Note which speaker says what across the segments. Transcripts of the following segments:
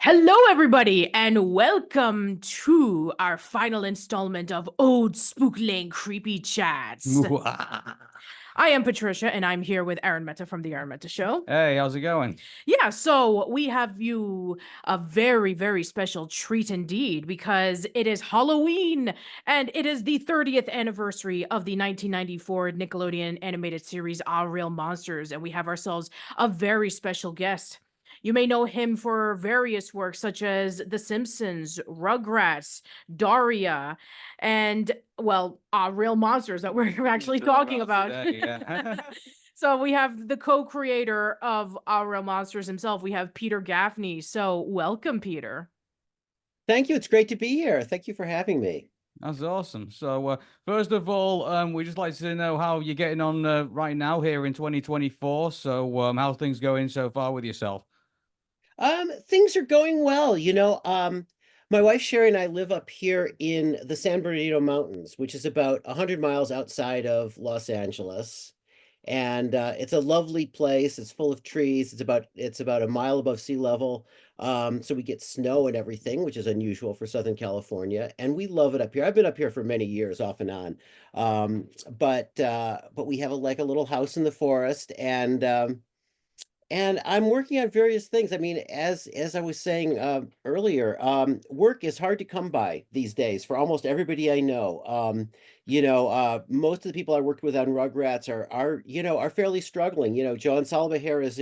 Speaker 1: Hello, everybody, and welcome to our final installment of Old Spook Lane Creepy Chats. I am Patricia, and I'm here with Aaron Mehta from The Aaron Mehta Show.
Speaker 2: Hey, how's it going?
Speaker 1: Yeah, so we have you a very, very special treat indeed, because it is Halloween, and it is the 30th anniversary of the 1994 Nickelodeon animated series Aaahh! Real Monsters, and we have ourselves a very special guest. You may know him for various works such as The Simpsons, Rugrats, Daria, and, well, Real Monsters that we're actually talking about.
Speaker 2: Today, yeah.
Speaker 1: So we have the co-creator of Real Monsters himself. We have Peter Gaffney. So welcome, Peter.
Speaker 3: Thank you. It's great to be here. Thank you for having me.
Speaker 2: That's awesome. So, first of all, we just like to know how you're getting on right now here in 2024. So, how's things going so far with yourself?
Speaker 3: Things are going well. My wife Sherry and I live up here in the San Bernardino Mountains, which is about 100 miles outside of Los Angeles. And it's a lovely place. It's full of trees. It's about a mile above sea level. So we get snow and everything, which is unusual for Southern California. And we love it up here. I've been up here for many years, off and on. But we have like a little house in the forest, and I'm working on various things. I mean, as I was saying earlier, work is hard to come by these days for almost everybody I know. Most of the people I worked with on Rugrats are fairly struggling. John Salvahere is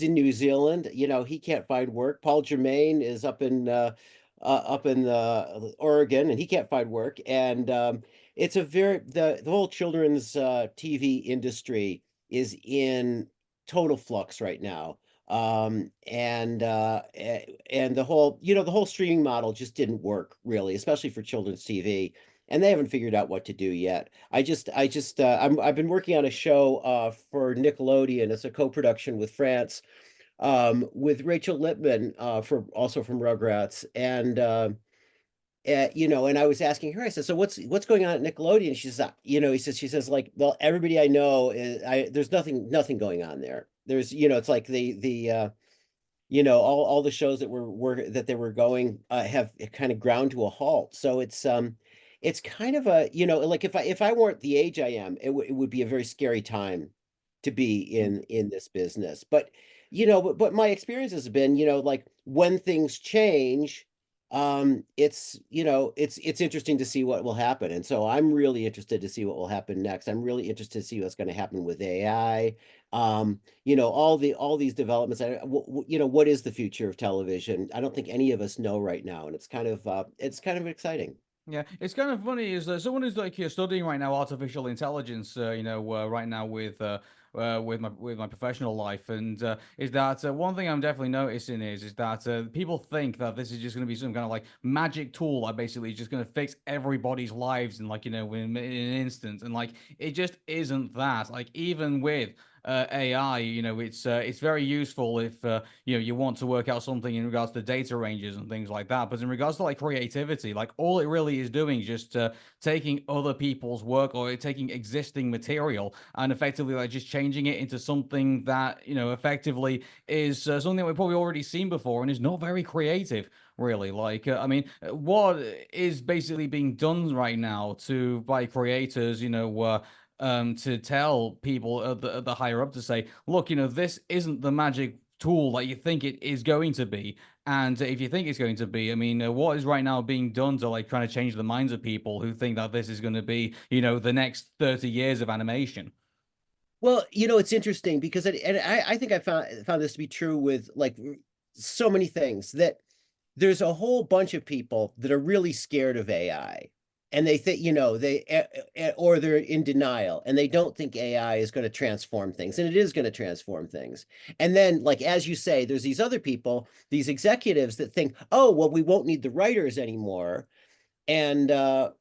Speaker 3: in New Zealand. He can't find work. Paul Germain is up in Oregon, and he can't find work. And it's the whole children's TV industry is in total flux right now. And the whole streaming model just didn't work really, especially for children's TV, and they haven't figured out what to do yet. I've been working on a show for Nickelodeon. It's a co-production with France, with Rachel Lippman, from Rugrats. And and I was asking her, I said, so what's going on at Nickelodeon? She says like, well, everybody I know there's nothing going on there. There's, it's like all the shows that they were going have kind of ground to a halt. So it's kind of like if I weren't the age I am, it would be a very scary time to be in this business. But but my experience has been, like when things change, it's interesting to see what will happen. And so I'm really interested to see what will happen next. I'm really interested to see what's going to happen with AI. All these developments. What is the future of television? I don't think any of us know right now, and it's kind of exciting.
Speaker 2: Yeah, it's kind of funny is that someone who's like studying right now artificial intelligence, right now with my professional life, and is that one thing I'm definitely noticing is that people think that this is just going to be some kind of like magic tool that basically is just going to fix everybody's lives in like in an instant, and like it just isn't that. Like even with AI, it's very useful if you want to work out something in regards to data ranges and things like that. But in regards to like creativity, like all it really is doing is just taking other people's work or taking existing material and effectively like just changing changing it into something that, effectively is something that we've probably already seen before and is not very creative, really. Like, I mean, what is basically being done right now by creators, to tell people at the higher up to say, look, this isn't the magic tool that you think it is going to be. And if you think it's going to be, I mean, what is right now being done to like trying to change the minds of people who think that this is going to be, the next 30 years of animation?
Speaker 3: Well, it's interesting because I think I found this to be true with like so many things, that there's a whole bunch of people that are really scared of AI, and they think, or they're in denial and they don't think AI is going to transform things, and it is going to transform things. And then, like, as you say, there's these other people, these executives that think, oh, well, we won't need the writers anymore. And, and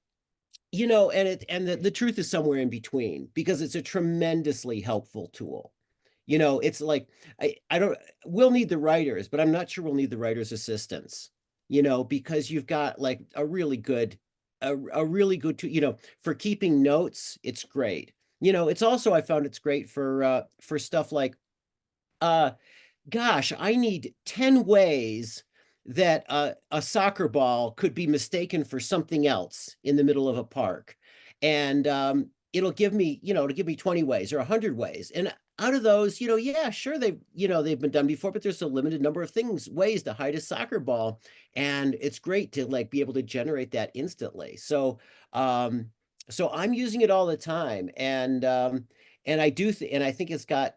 Speaker 3: the truth is somewhere in between, because it's a tremendously helpful tool. It's like, I don't, we'll need the writers, but I'm not sure we'll need the writers' assistants, because you've got like a really good tool, for keeping notes. It's great. It's also, I found it's great for stuff like, uh, gosh, I need 10 ways that a soccer ball could be mistaken for something else in the middle of a park. And it'll give me 20 ways or 100 ways. And out of those, yeah, sure, they've been done before, but there's a limited number of ways to hide a soccer ball. And it's great to like be able to generate that instantly. So I'm using it all the time. And I think it's got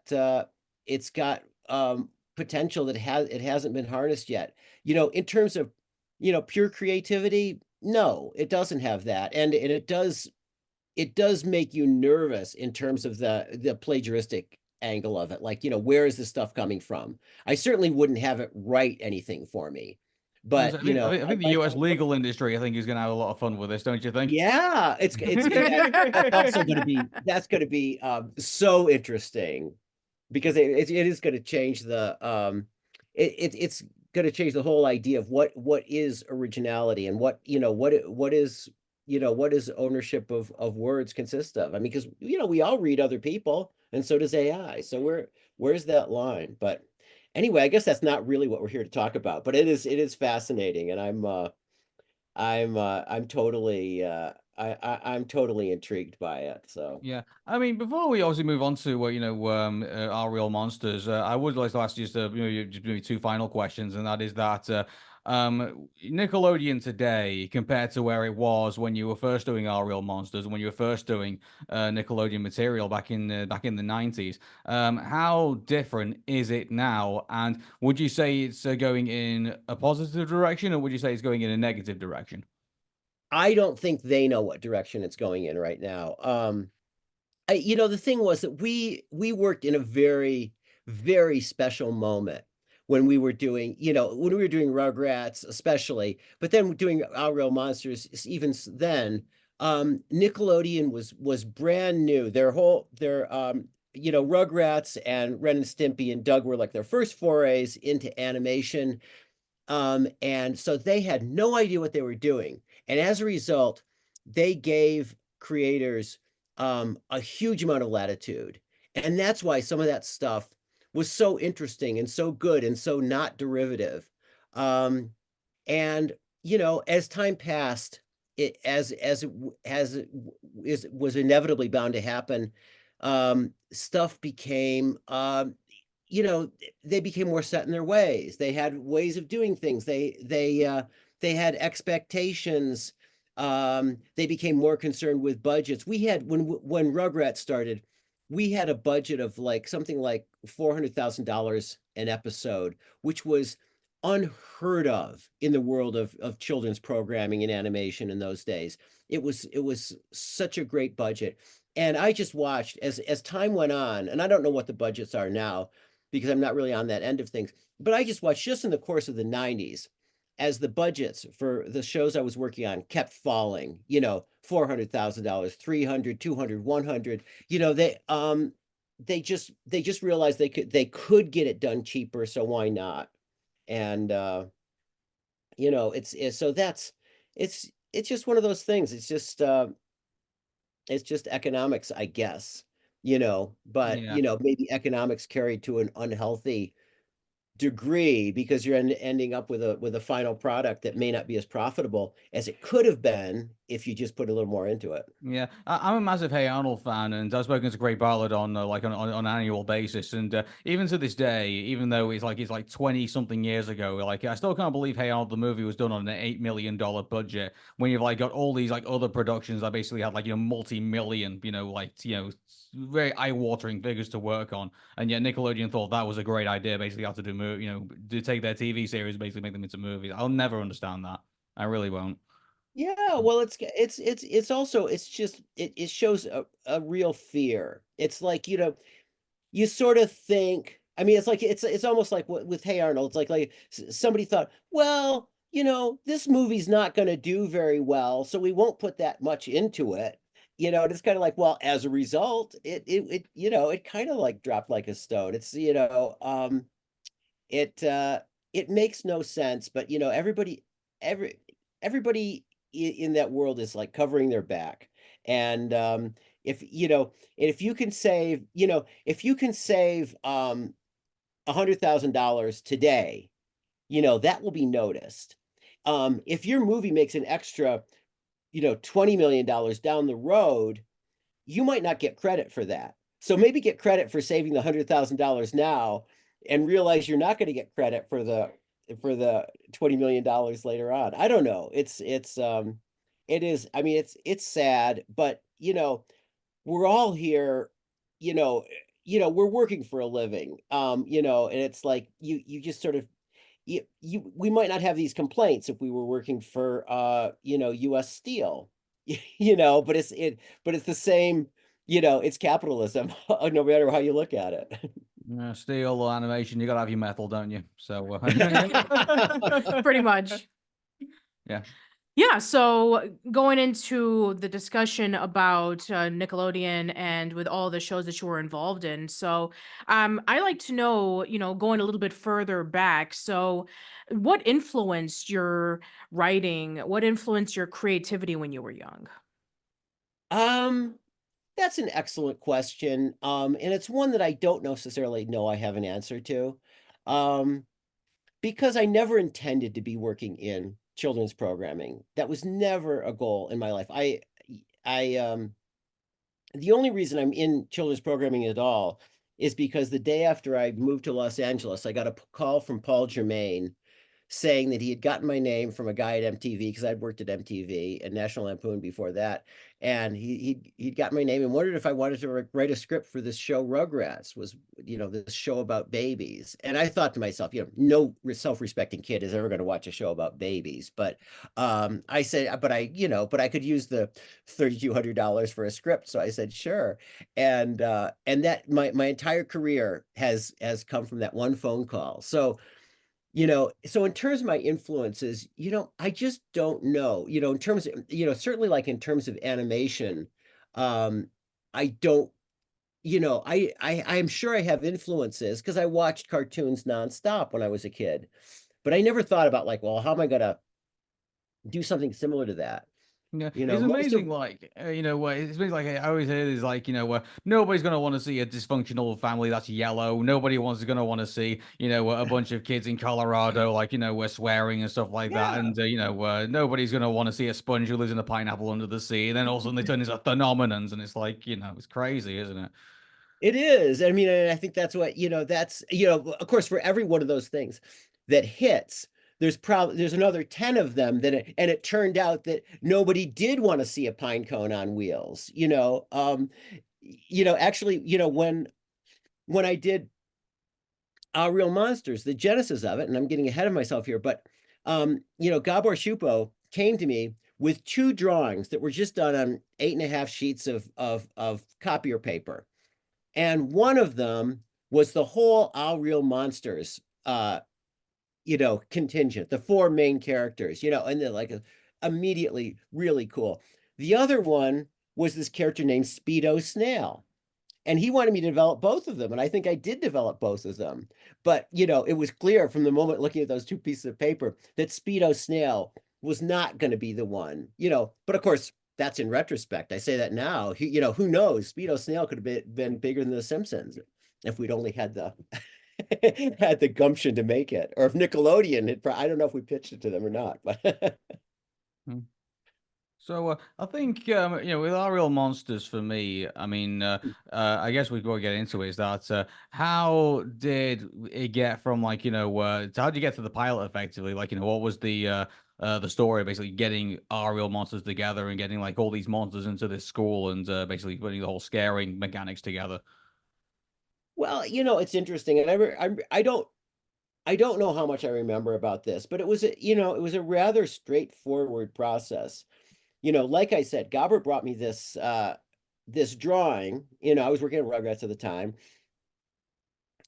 Speaker 3: potential that it hasn't been harnessed yet. In terms of, pure creativity, no, it doesn't have that. And it does make you nervous in terms of the plagiaristic angle of it. Like, where is this stuff coming from? I certainly wouldn't have it write anything for me. But,
Speaker 2: I think the US legal industry, I think, is going to have a lot of fun with this, don't you think?
Speaker 3: yeah, that's also going to be so interesting, because it is going to change it's going to change the whole idea of what is originality, and what is ownership of words consist of. I mean, because we all read other people, and so does AI. So where's that line? But anyway, I guess that's not really what we're here to talk about, but it is fascinating, and I'm totally I'm totally intrigued by it. So
Speaker 2: Yeah, I mean, before we obviously move on to our real monsters, I would like to ask you just just maybe two final questions, and that is that Nickelodeon today compared to where it was when you were first doing our real monsters and when you were first doing Nickelodeon material back in the 90s, how different is it now? And would you say it's going in a positive direction, or would you say it's going in a negative direction?
Speaker 3: I don't think they know what direction it's going in right now. The thing was that we worked in a very, very special moment when we were doing Rugrats, especially, but then doing Our Real Monsters. Even then, Nickelodeon was brand new. Rugrats and Ren and Stimpy and Doug were like their first forays into animation. And so they had no idea what they were doing. And as a result, they gave creators a huge amount of latitude. And that's why some of that stuff was so interesting and so good and so not derivative. Um, and as time passed, it as it was inevitably bound to happen, stuff became they became more set in their ways. They had ways of doing things. They had expectations. They became more concerned with budgets. We had when Rugrats started, we had a budget of like something like $400,000 an episode, which was unheard of in the world of children's programming and animation in those days. It was such a great budget. And I just watched as time went on, and I don't know what the budgets are now because I'm not really on that end of things, but I just watched just in the course of the 90s as the budgets for the shows I was working on kept falling, $400,000, 300, 200, 100, they just realized they could get it done cheaper, so why not? And it's so that's it's just one of those things. It's just economics, I guess. but
Speaker 2: Yeah.
Speaker 3: maybe economics carried to an unhealthy degree because you're ending up with a final product that may not be as profitable as it could have been if you just put a little more into it.
Speaker 2: Yeah, I'm a massive Hey Arnold fan, and I've spoken to Great Ballard on on an annual basis, and even to this day, even though it's like 20 something years ago, like I still can't believe Hey Arnold the movie was done on an $8 million budget when you've like got all these like other productions that basically had like multi-million, very eye-watering figures to work on, and yet Nickelodeon thought that was a great idea, basically how to do to take their TV series, basically make them into movies. I'll never understand that. I really won't.
Speaker 3: Yeah, well, it's also it's just it shows a real fear. It's like, you sort of think, I mean, it's like it's almost like with Hey Arnold, it's like somebody thought, well, this movie's not going to do very well, so we won't put that much into it. And it's kind of like, well, as a result, it kind of like dropped like a stone. It's, it makes no sense, but every everybody in that world is like covering their back. And if you can save, if you can save $100,000 today, that will be noticed. If your movie makes an extra, $20 million down the road, you might not get credit for that. So maybe get credit for saving the $100,000 now and realize you're not going to get credit for the $20 million later on. I don't know. It is, I mean, it's sad, but we're all here, you know, we're working for a living. And it's like you just sort of we might not have these complaints if we were working for US Steel, but it's the same, it's capitalism, no matter how you look at it.
Speaker 2: Yeah, steel or animation, you gotta have your metal, don't you? So,
Speaker 1: Pretty much.
Speaker 2: yeah.
Speaker 1: Yeah, so going into the discussion about Nickelodeon and with all the shows that you were involved in. So, I like to know, going a little bit further back. So, what influenced your writing? What influenced your creativity when you were young?
Speaker 3: Um, that's an excellent question. And it's one that I don't necessarily know I have an answer to. Um, because I never intended to be working in children's programming. That was never a goal in my life. I the only reason I'm in children's programming at all is because the day after I moved to Los Angeles, I got a call from Paul Germain saying that he had gotten my name from a guy at MTV because I'd worked at MTV and National Lampoon before that, and he'd got my name and wondered if I wanted to write a script for this show Rugrats, was this show about babies. And I thought to myself, no self-respecting kid is ever going to watch a show about babies. But I said, but I could use the $3,200 for a script, so I said sure. And that my entire career has come from that one phone call. So so in terms of my influences, I just don't know. In terms of, certainly like in terms of animation, I don't, I'm sure I have influences because I watched cartoons nonstop when I was a kid, but I never thought about like, well, how am I gonna do something similar to that?
Speaker 2: Yeah,
Speaker 3: You
Speaker 2: it's
Speaker 3: know, most of
Speaker 2: amazing. It's amazing. Like I always hear is like, nobody's gonna want to see a dysfunctional family that's yellow. Nobody wants gonna want to see, a bunch of kids in Colorado, like, we're swearing and stuff like that.
Speaker 3: Yeah.
Speaker 2: And nobody's gonna want to see a sponge who lives in a pineapple under the sea. And then all of a sudden they turn into phenomenons, and it's like, it's crazy, isn't it?
Speaker 3: It is. I mean, and I think that's what, of course, for every one of those things that hits, there's another 10 of them and it turned out that nobody did want to see a pine cone on wheels, actually, when I did Real Monsters, the genesis of it, and I'm getting ahead of myself here, but Gabor Shupo came to me with two drawings that were just done on 8.5 sheets of copier paper. And one of them was the whole All Real Monsters, contingent, the four main characters, and they're like immediately really cool. The other one was this character named Speedo Snail. And he wanted me to develop both of them. And I think I did develop both of them. But, it was clear from the moment looking at those two pieces of paper that Speedo Snail was not going to be the one, but of course, that's in retrospect. I say that now. You know, who knows? Speedo Snail could have been bigger than The Simpsons if we'd only had the had the gumption to make it, or if Nickelodeon had. I don't know if we pitched it to them or not, but
Speaker 2: Hmm. So I think with our real monsters for me, I mean, I guess we go get into it. Is that how did it get from like how did you get to the pilot effectively? Like what was the story basically getting our real monsters together and getting like all these monsters into this school and basically putting the whole scaring mechanics together.
Speaker 3: well, you know, it's interesting, and I don't know how much I remember about this, but it was it was a rather straightforward process. You know, like I said, Gabber brought me this drawing. You know, I was working at Rugrats at the time,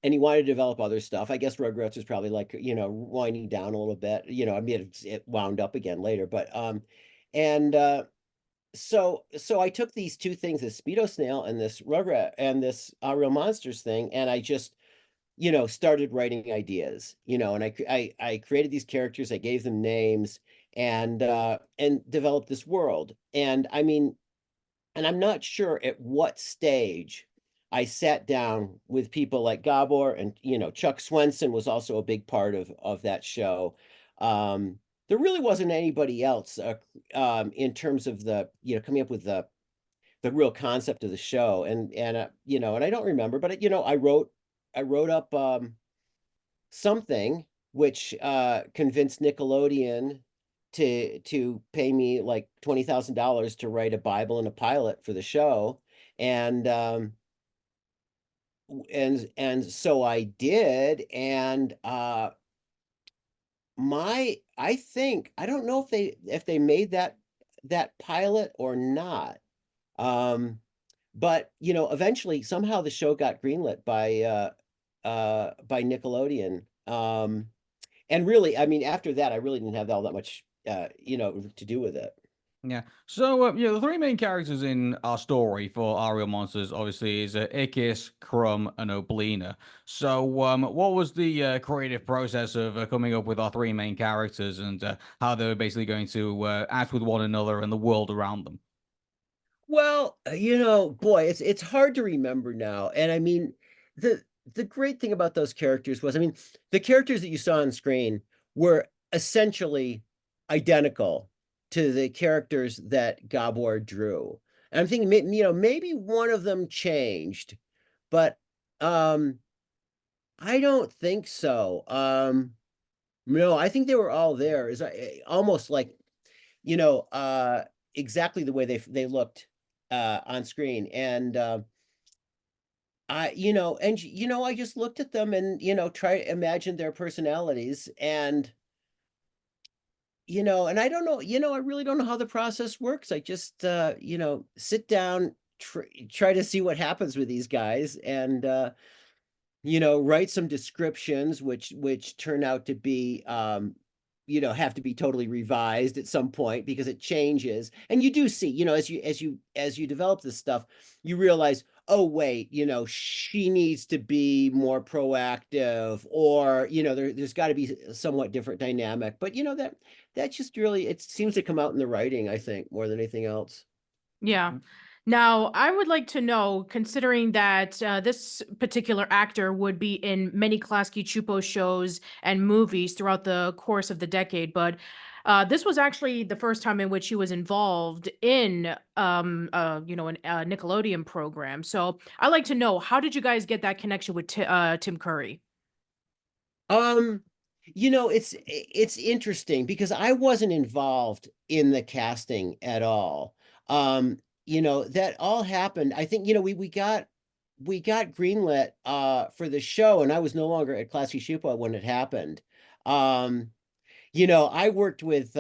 Speaker 3: and he wanted to develop other stuff. I guess Rugrats was probably like, winding down a little bit. You know, I mean, it wound up again later, but and so I took these two things, this Speedo Snail and this Rugrat and this Real Monsters thing, and I just started writing ideas. And I created these characters. I gave them names and developed this world. And I mean, and I'm not sure at what stage I sat down with people like Gabor, and Chuck Swenson was also a big part of that show. There really wasn't anybody else in terms of the coming up with the real concept of the show. And I don't remember, but I wrote up something which convinced Nickelodeon to pay me like $20,000 to write a Bible and a pilot for the show. And so I did. And I think, I don't know if they made that pilot or not. But eventually somehow the show got greenlit by Nickelodeon. And really, I mean, after that, I really didn't have all that much to do with it.
Speaker 2: Yeah. So, the three main characters in our story for our real monsters, obviously, is Ikis, Crumb, and Oblina. So, what was the creative process of coming up with our three main characters and how they were basically going to act with one another and the world around them?
Speaker 3: Well, boy, it's hard to remember now. And I mean, the the great thing about those characters was, I mean, the characters that you saw on screen were essentially identical to the characters that Gabor drew. And I'm thinking, maybe one of them changed, but um, I don't think so. No, I think they were all there. Is almost like you know, uh, exactly the way they looked on screen. And I just looked at them and try to imagine their personalities. And and I don't know, I really don't know how the process works. I just sit down, try to see what happens with these guys, and write some descriptions which turn out to be have to be totally revised at some point because it changes. And you do see, as you develop this stuff, you realize, oh wait, she needs to be more proactive, or there's got to be a somewhat different dynamic. But that just really, it seems to come out in the writing, I think, more than anything else.
Speaker 1: Yeah. Now, I would like to know, considering that this particular actor would be in many Klasky Chupo shows and movies throughout the course of the decade, but this was actually the first time in which he was involved in, an Nickelodeon program. So I'd like to know, how did you guys get that connection with Tim Curry?
Speaker 3: Um, it's interesting because I wasn't involved in the casting at all. That all happened. I think, we got greenlit for the show, and I was no longer at Classy Shupo when it happened. Um, I worked with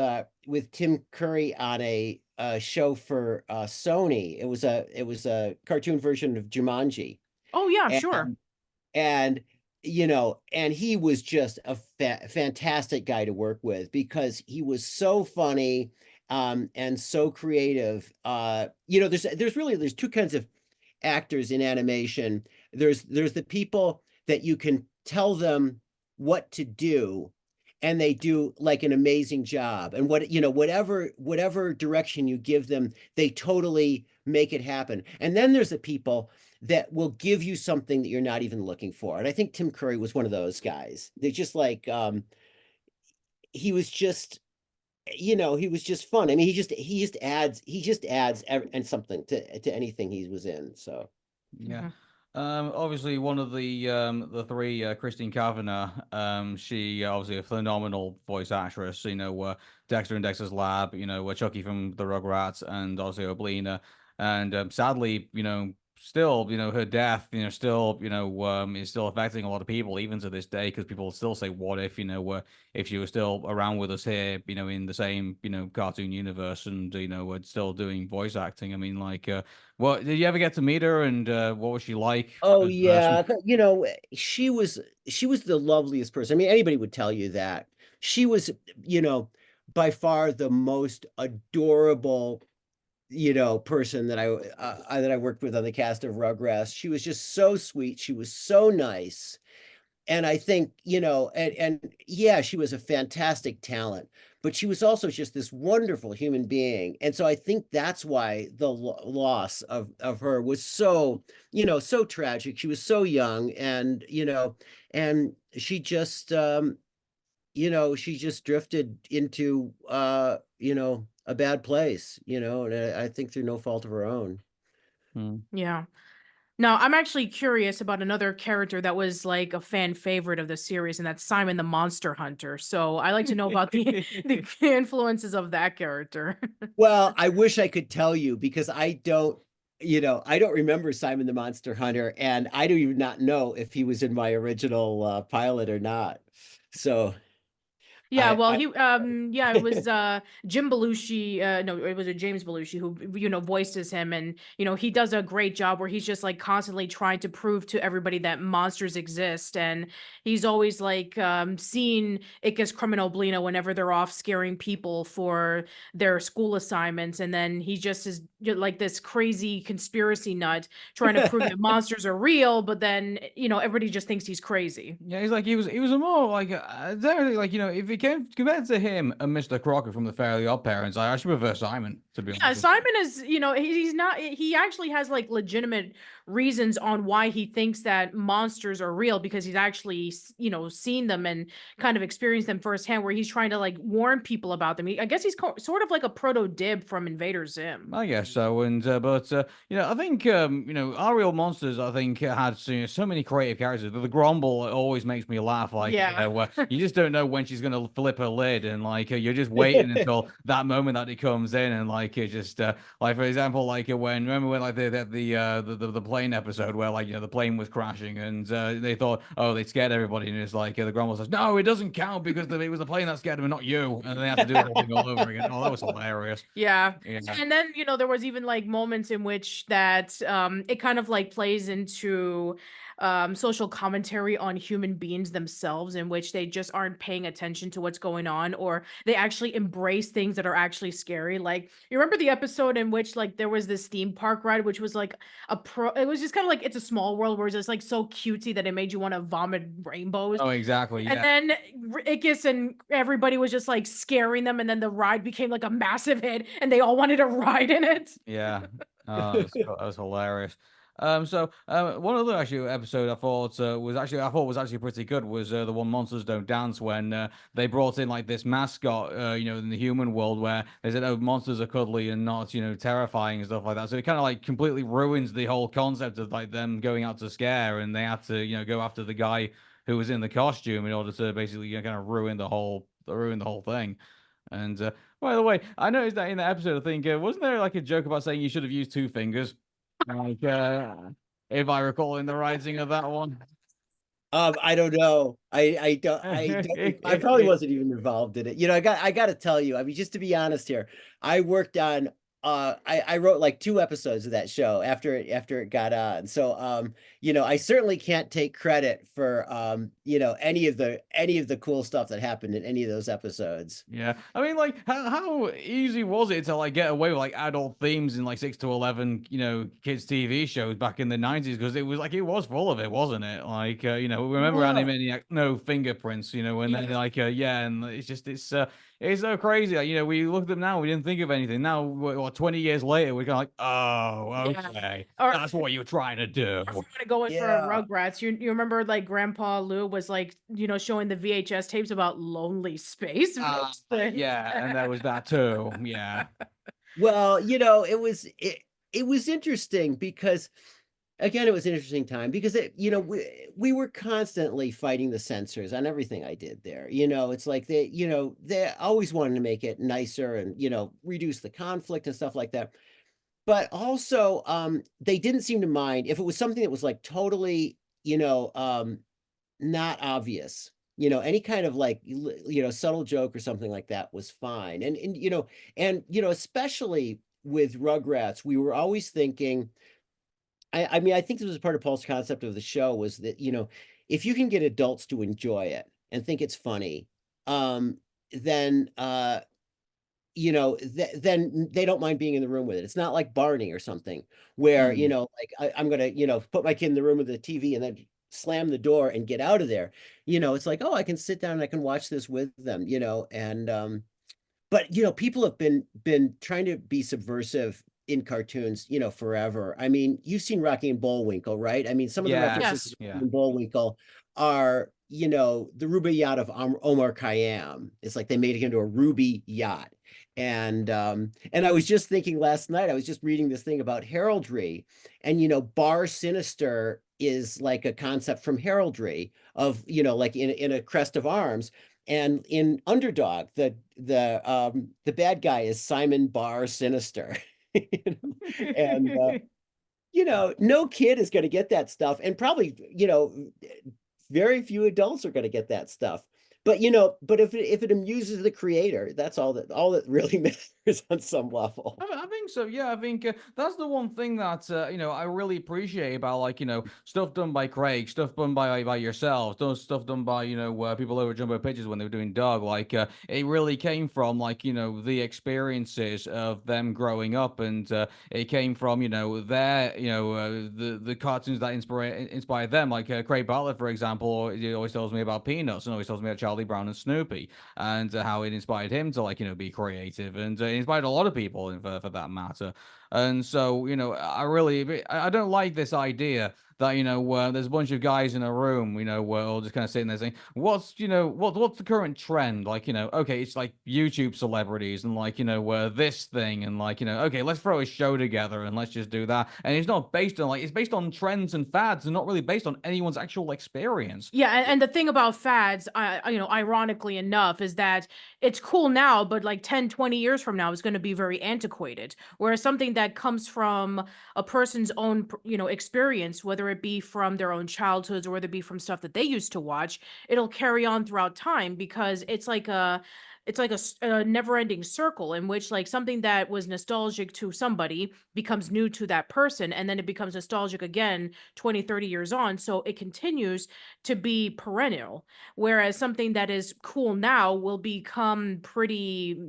Speaker 3: Tim Curry on a show for Sony. It was a cartoon version of Jumanji.
Speaker 1: Oh, yeah, sure.
Speaker 3: And and he was just a fantastic guy to work with because he was so funny and so creative. There's two kinds of actors in animation. There's the people that you can tell them what to do, and they do like an amazing job. And whatever direction you give them, they totally make it happen. And then there's the people that will give you something that you're not even looking for. And I think Tim Curry was one of those guys. They just like he was just he was just fun. I mean, he just adds and something to anything he was in. So
Speaker 2: Yeah.
Speaker 1: Mhm.
Speaker 2: Obviously, one of the three, Christine Kavanagh, she obviously a phenomenal voice actress. Dexter and Dexter's Lab. Chucky from the Rugrats, and obviously Oblina. And sadly, still, her death, still, is still affecting a lot of people even to this day because people still say, "What if, if she was still around with us here, in the same, cartoon universe, and still doing voice acting?" I mean, like. Well, did you ever get to meet her, and what was she like
Speaker 3: oh
Speaker 2: as a person?
Speaker 3: yeah, she was the loveliest person. I mean, anybody would tell you that. She was, you know, by far the most adorable, person that I worked with on the cast of Rugrats. She was just so sweet. She was so nice. And I think, and yeah, she was a fantastic talent, but she was also just this wonderful human being. And so I think that's why the loss of her was so, so tragic. She was so young, and she just drifted into a bad place, and I think through no fault of her own.
Speaker 2: Hmm.
Speaker 1: Yeah. Now, I'm actually curious about another character that was like a fan favorite of the series, and that's Simon the Monster Hunter. So I like to know about the the influences of that character.
Speaker 3: Well, I wish I could tell you because I don't remember Simon the Monster Hunter, and I do even not know if he was in my original pilot or not. So
Speaker 1: Yeah,
Speaker 3: I,
Speaker 1: well,
Speaker 3: I
Speaker 1: yeah, it was Jim Belushi, no, it was a James Belushi who voices him, and he does a great job where he's just like constantly trying to prove to everybody that monsters exist, and he's always like seeing Ickis Criminal Blina whenever they're off scaring people for their school assignments, and then he just is like this crazy conspiracy nut trying to prove that monsters are real, but then everybody just thinks he's crazy.
Speaker 2: Yeah, he was a more like definitely like if it came compared to him and Mr. Crocker from the Fairly Odd Parents, I actually prefer Simon to be
Speaker 1: Yeah,
Speaker 2: honest with
Speaker 1: Simon is, he's not, he actually has like legitimate reasons on why he thinks that monsters are real because he's actually, seen them and kind of experienced them firsthand where he's trying to like warn people about them. I guess he's sort of like a proto Dib from Invader Zim.
Speaker 2: I guess so, and but I think our real monsters. I think had so many creative characters. The Grumble always makes me laugh. Like
Speaker 1: Yeah.
Speaker 2: you just don't know when she's gonna flip her lid, and like you're just waiting until that moment that it comes in, and like it just like for example, like remember when like the plane episode where like the plane was crashing, and they thought they scared everybody, and it's like the Grumble says no, it doesn't count because it was the plane that scared them, and not you, and they had to do the whole thing all over again. Oh, that was hilarious.
Speaker 1: Yeah.
Speaker 2: Yeah.
Speaker 1: And then, there was even like moments in which that it kind of like plays into social commentary on human beings themselves in which they just aren't paying attention to what's going on or they actually embrace things that are actually scary. Like you remember the episode in which like there was this theme park ride which was like it was just kind of like It's a Small World where it's just like so cutesy that it made you want to vomit rainbows.
Speaker 2: Oh, exactly.
Speaker 1: And
Speaker 2: Yeah.
Speaker 1: then Ickis and everybody was just like scaring them, and then the ride became like a massive hit, and they all wanted to ride in it.
Speaker 2: Yeah. Oh, that was hilarious. One other actually episode I thought was actually pretty good was the one Monsters Don't Dance when they brought in like this mascot in the human world where they said oh monsters are cuddly and not terrifying and stuff like that. So it kind of like completely ruins the whole concept of like them going out to scare and they had to go after the guy who was in the costume in order to basically kind of ruin the whole thing. And by the way, I noticed that in the episode, I think wasn't there like a joke about saying you should have used two fingers? Like, if I recall in the writing of that one.
Speaker 3: I don't know. I probably wasn't even involved in it. I got to tell you. I mean, just to be honest here, I worked on I wrote like 2 episodes of that show after it got on. So, I certainly can't take credit for, any of the cool stuff that happened in any of those episodes.
Speaker 2: Yeah, I mean, like, how easy was it to like get away with like adult themes in like 6 to 11, kids TV shows back in the 90s? Because it was full of it, wasn't it? Like, remember
Speaker 3: Well,
Speaker 2: Animaniac, No Fingerprints, and then
Speaker 1: Yes.
Speaker 2: like, yeah, and it's so crazy. Like, we look at them now, we didn't think of anything. Now, 20 years later, we're kind of like, oh,
Speaker 1: Yeah.
Speaker 2: okay,
Speaker 1: Or
Speaker 2: that's what you're trying to do.
Speaker 1: if we want to go with for
Speaker 3: yeah.
Speaker 1: Rugrats, you remember like Grandpa Lou was like, showing the VHS tapes about lonely space vixens.
Speaker 2: Yeah, and there was that too. Yeah.
Speaker 3: Well, it was interesting because again, it was an interesting time because we were constantly fighting the censors on everything I did there. It's like they always wanted to make it nicer and, reduce the conflict and stuff like that. But also, they didn't seem to mind if it was something that was like totally, not obvious. Any kind of like subtle joke or something like that was fine. Especially with Rugrats, we were always thinking. I mean, I think this was part of Paul's concept of the show was that if you can get adults to enjoy it and think it's funny, then then they don't mind being in the room with it. It's not like Barney or something where,
Speaker 2: Hmm.
Speaker 3: like I'm gonna, put my kid in the room with the TV and then slam the door and get out of there. It's like, oh, I can sit down and I can watch this with them, and but people have been trying to be subversive in cartoons, forever. I mean, you've seen Rocky and Bullwinkle, right? I mean, some of the references to
Speaker 2: Yes.
Speaker 1: Yes.
Speaker 3: Rocky
Speaker 2: Yeah.
Speaker 3: and Bullwinkle are, the Ruby yacht of Omar Khayyam. It's like they made it into a ruby yacht. And I was just thinking last night, I was just reading this thing about heraldry, and bar sinister is like a concept from heraldry of, like in a crest of arms. And in Underdog, the bad guy is Simon Bar Sinister. And no kid is going to get that stuff, and probably very few adults are going to get that stuff. But but if it amuses the creator, that's all that really matters on some level.
Speaker 2: I think so. Yeah, I think that's the one thing that I really appreciate about like stuff done by Craig, stuff done by yourselves, those stuff done by people over at Jumbo Pictures when they were doing Doug. Like it really came from like the experiences of them growing up, and it came from their the cartoons that inspired them. Like Craig Butler, for example, he always tells me about Peanuts and always tells me about Charlie Brown and Snoopy, and how it inspired him to like be creative, and it inspired a lot of people for that matter. And so I don't like this idea that there's a bunch of guys in a room, all just kind of sitting there saying, what's the current trend? Like okay, it's like YouTube celebrities and like this thing, and like okay, let's throw a show together and let's just do that. And it's not based on like it's based on trends and fads, and not really based on anyone's actual experience.
Speaker 1: Yeah, and the thing about fads, ironically enough, is that it's cool now, but like 10, 20 years from now is going to be very antiquated. Whereas something that comes from a person's own, experience, whether it be from their own childhoods or whether it be from stuff that they used to watch, it'll carry on throughout time because it's like a never-ending circle in which like something that was nostalgic to somebody becomes new to that person, and then it becomes nostalgic again 20, 30 years on, so it continues to be perennial, whereas something that is cool now will become pretty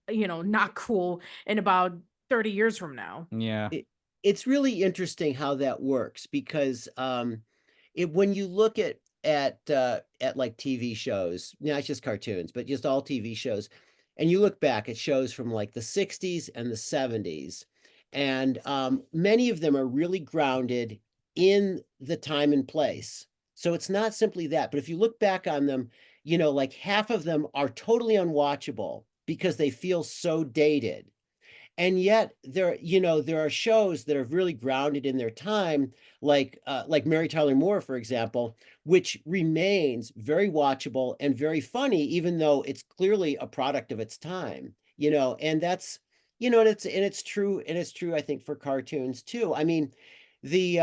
Speaker 1: not cool in about 30 years from now.
Speaker 2: Yeah.
Speaker 3: It it's really interesting how that works because, when you look at like TV shows, not just cartoons, but just all TV shows, and you look back at shows from like the 60s and the 70s, and many of them are really grounded in the time and place. So it's not simply that, but if you look back on them, like half of them are totally unwatchable because they feel so dated. And yet there are shows that are really grounded in their time, like Mary Tyler Moore, for example, which remains very watchable and very funny, even though it's clearly a product of its time. And that's and it's true, I think, for cartoons too. I mean, the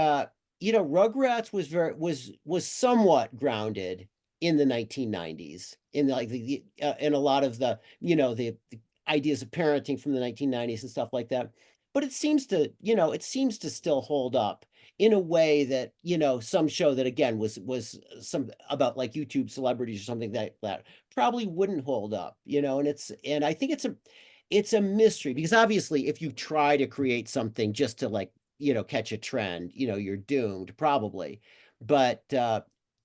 Speaker 3: Rugrats was somewhat grounded in the 1990s, in like in a lot of the ideas of parenting from the 1990s and stuff like that. But it seems to, it seems to still hold up in a way that, some show that again was some about like YouTube celebrities or something that probably wouldn't hold up, and I think it's a mystery because obviously if you try to create something just to like, catch a trend, you're doomed probably. But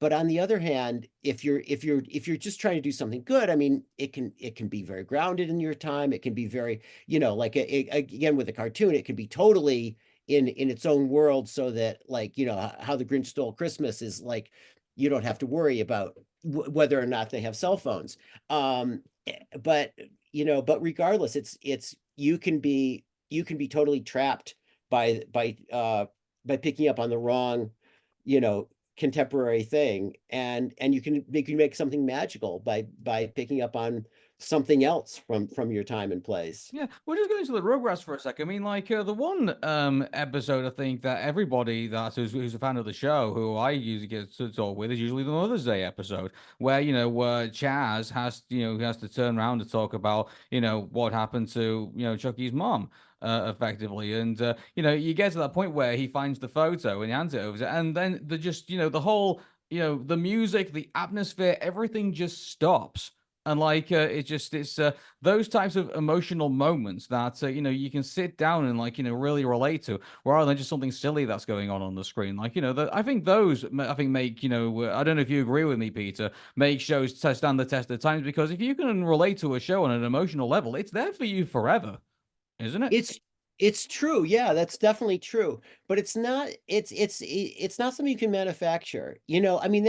Speaker 3: but on the other hand, if you're just trying to do something good, I mean, it can be very grounded in your time. It can be very, like again with a cartoon, it can be totally in its own world, so that like, how the Grinch Stole Christmas is like, you don't have to worry about whether or not they have cell phones. But but regardless, it's you can be totally trapped by picking up on the wrong, you know, contemporary thing, and you can make something magical by picking up on something else from your time and place.
Speaker 2: Yeah, we're just going to the Rugrats for a second. I mean, like the one episode I think that everybody who's a fan of the show, who I usually get to talk with, is usually the Mother's Day episode, where Chaz has to turn around to talk about what happened to Chucky's mom. Effectively, and you get to that point where he finds the photo and he hands it over and then the whole the music, the atmosphere, everything just stops. And like it's those types of emotional moments that you can sit down and like really relate to, rather than just something silly that's going on the screen. Like I think I think make I don't know if you agree with me, Peter, make shows to stand the test of times, because if you can relate to a show on an emotional level, it's there for you forever, isn't it?
Speaker 3: It's true. Yeah, that's definitely true. But it's not something you can manufacture. I mean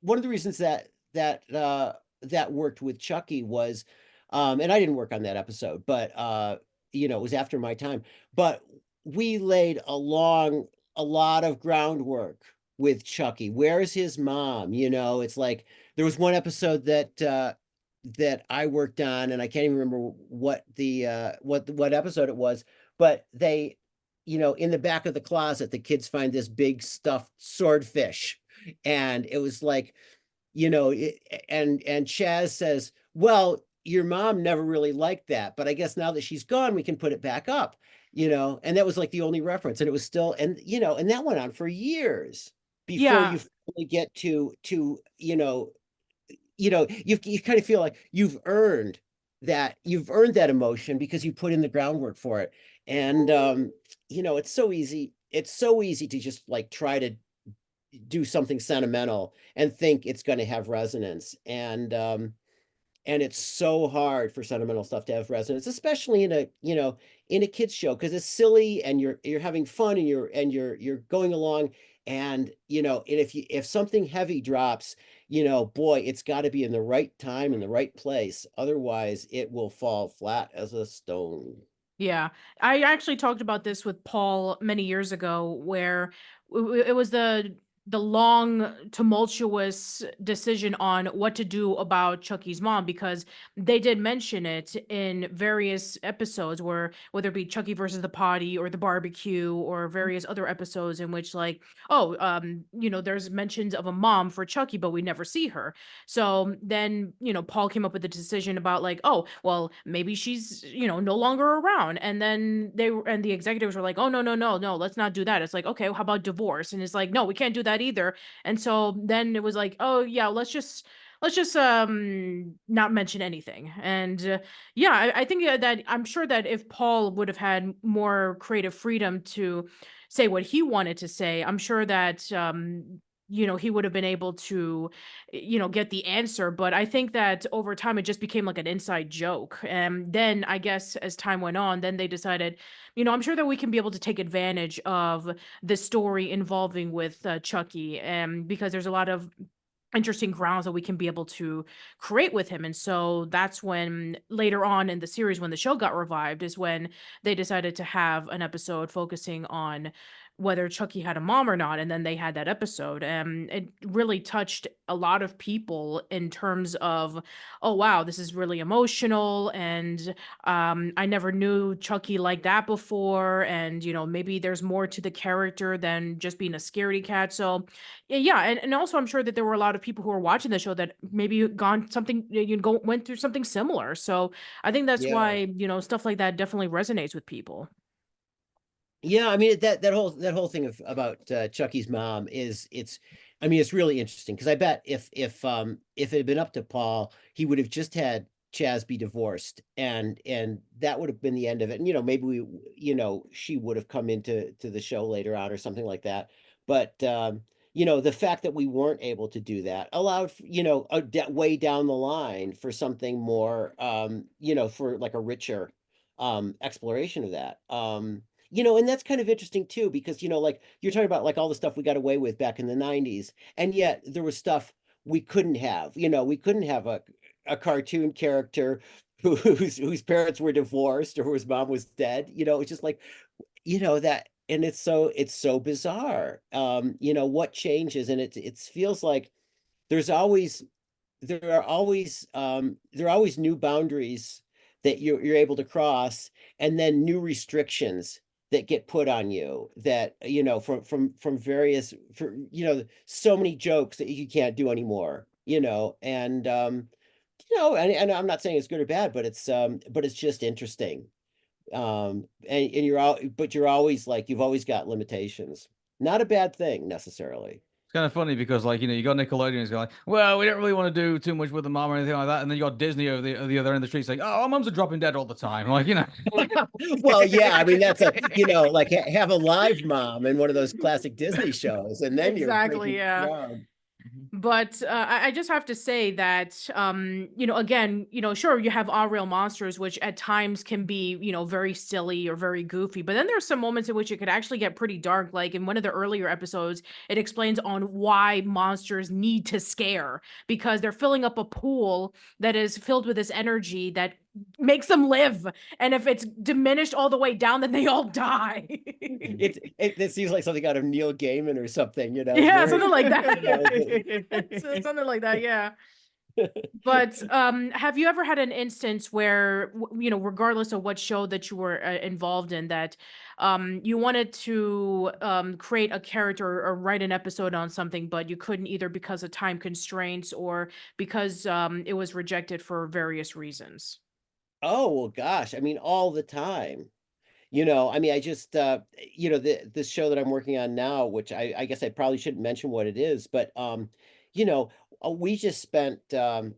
Speaker 3: one of the reasons that worked with Chucky was, and I didn't work on that episode, but it was after my time. But we laid a lot of groundwork with Chucky. Where's his mom? It's like there was one episode that I worked on, and I can't even remember what episode it was, but in the back of the closet, the kids find this big stuffed swordfish, and it was like, and Chaz says, "Well, your mom never really liked that, but I guess now that she's gone, we can put it back up." And that was like the only reference, and it was still, and that went on for years before
Speaker 1: Yeah.
Speaker 3: you finally get to you kind of feel like you've earned that emotion because you put in the groundwork for it. And it's so easy to just like try to do something sentimental and think it's going to have resonance. And it's so hard for sentimental stuff to have resonance, especially in a kids show, because it's silly and you're having fun, and you're going along. And if something heavy drops, boy, it's got to be in the right time, in the right place. Otherwise, it will fall flat as a stone.
Speaker 1: Yeah. I actually talked about this with Paul many years ago, where it was the long tumultuous decision on what to do about Chucky's mom, because they did mention it in various episodes, where whether it be Chucky versus the potty or the barbecue or various other episodes in which like, oh, there's mentions of a mom for Chucky, but we never see her. So then, Paul came up with the decision about like, oh, well, maybe she's, no longer around. And then and the executives were like, oh, no, no, no, no, let's not do that. It's like, okay, how about divorce? And it's like, no, we can't do that either. And so then it was like, oh yeah, let's just not mention anything. And yeah, I think that I'm sure that if Paul would have had more creative freedom to say what he wanted to say, I'm sure that he would have been able to, get the answer. But I think that over time it just became like an inside joke. And then I guess as time went on, then they decided, I'm sure that we can be able to take advantage of the story involving with Chucky, and because there's a lot of interesting grounds that we can be able to create with him. And so that's when later on in the series, when the show got revived, is when they decided to have an episode focusing on whether Chucky had a mom or not. And then they had that episode, and it really touched a lot of people in terms of, oh wow, this is really emotional. And I never knew Chucky like that before. And maybe there's more to the character than just being a scaredy cat. So yeah, and also I'm sure that there were a lot of people who are watching the show that maybe went through something similar. So I think that's
Speaker 3: Yeah.
Speaker 1: why, stuff like that definitely resonates with people.
Speaker 3: Yeah, I mean that whole thing about Chucky's mom I mean it's really interesting because I bet if it had been up to Paul, he would have just had Chaz be divorced and that would have been the end of it. And maybe she would have come into the show later on or something like that. But the fact that we weren't able to do that allowed way down the line for something more for like a richer exploration of that. And that's kind of interesting too, because, like you're talking about like all the stuff we got away with back in the 90s, and yet there was stuff we couldn't have. We couldn't have a cartoon character whose parents were divorced or whose mom was dead. It's just like, that, and it's so bizarre. What changes, and it feels like there's always there are always new boundaries that you're able to cross, and then new restrictions that get put on you that from various so many jokes that you can't do anymore, and I'm not saying it's good or bad, but it's just interesting. And you're always like you've always got limitations. Not a bad thing necessarily.
Speaker 2: It's kind of funny because, like, you got Nickelodeon is going like, well, we don't really want to do too much with the mom or anything like that, and then you got Disney over the other end of the street saying, oh, our moms are dropping dead all the time, like,
Speaker 3: Well, yeah, I mean that's like have a live mom in one of those classic Disney shows, and then you're
Speaker 1: Exactly,
Speaker 3: breaking
Speaker 1: yeah.
Speaker 3: ground.
Speaker 1: But I just have to say that, again, sure, you have All Real Monsters, which at times can be, very silly or very goofy. But then there's some moments in which it could actually get pretty dark. Like in one of the earlier episodes, it explains on why monsters need to scare because they're filling up a pool that is filled with this energy that makes them live. And if it's diminished all the way down, then they all die.
Speaker 3: It seems like something out of Neil Gaiman or something,
Speaker 1: Yeah,
Speaker 3: very,
Speaker 1: something like that. Something like that, yeah. But have you ever had an instance where regardless of what show that you were involved in, that you wanted to create a character or write an episode on something, but you couldn't either because of time constraints or because it was rejected for various reasons?
Speaker 3: Oh, well, gosh, I mean, all the time. I mean, I just, this show that I'm working on now, which I guess I probably shouldn't mention what it is, but, you know, we just spent, like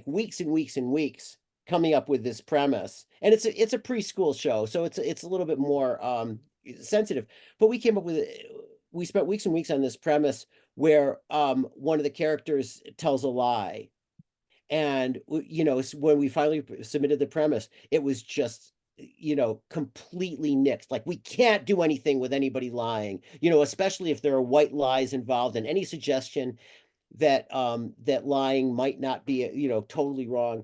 Speaker 3: weeks and weeks and weeks coming up with this premise, and it's a preschool show, so it's a little bit more, sensitive, but we spent weeks and weeks on this premise where, one of the characters tells a lie, and when we finally submitted the premise, it was just completely nixed. Like we can't do anything with anybody lying, especially if there are white lies involved, and any suggestion that lying might not be totally wrong.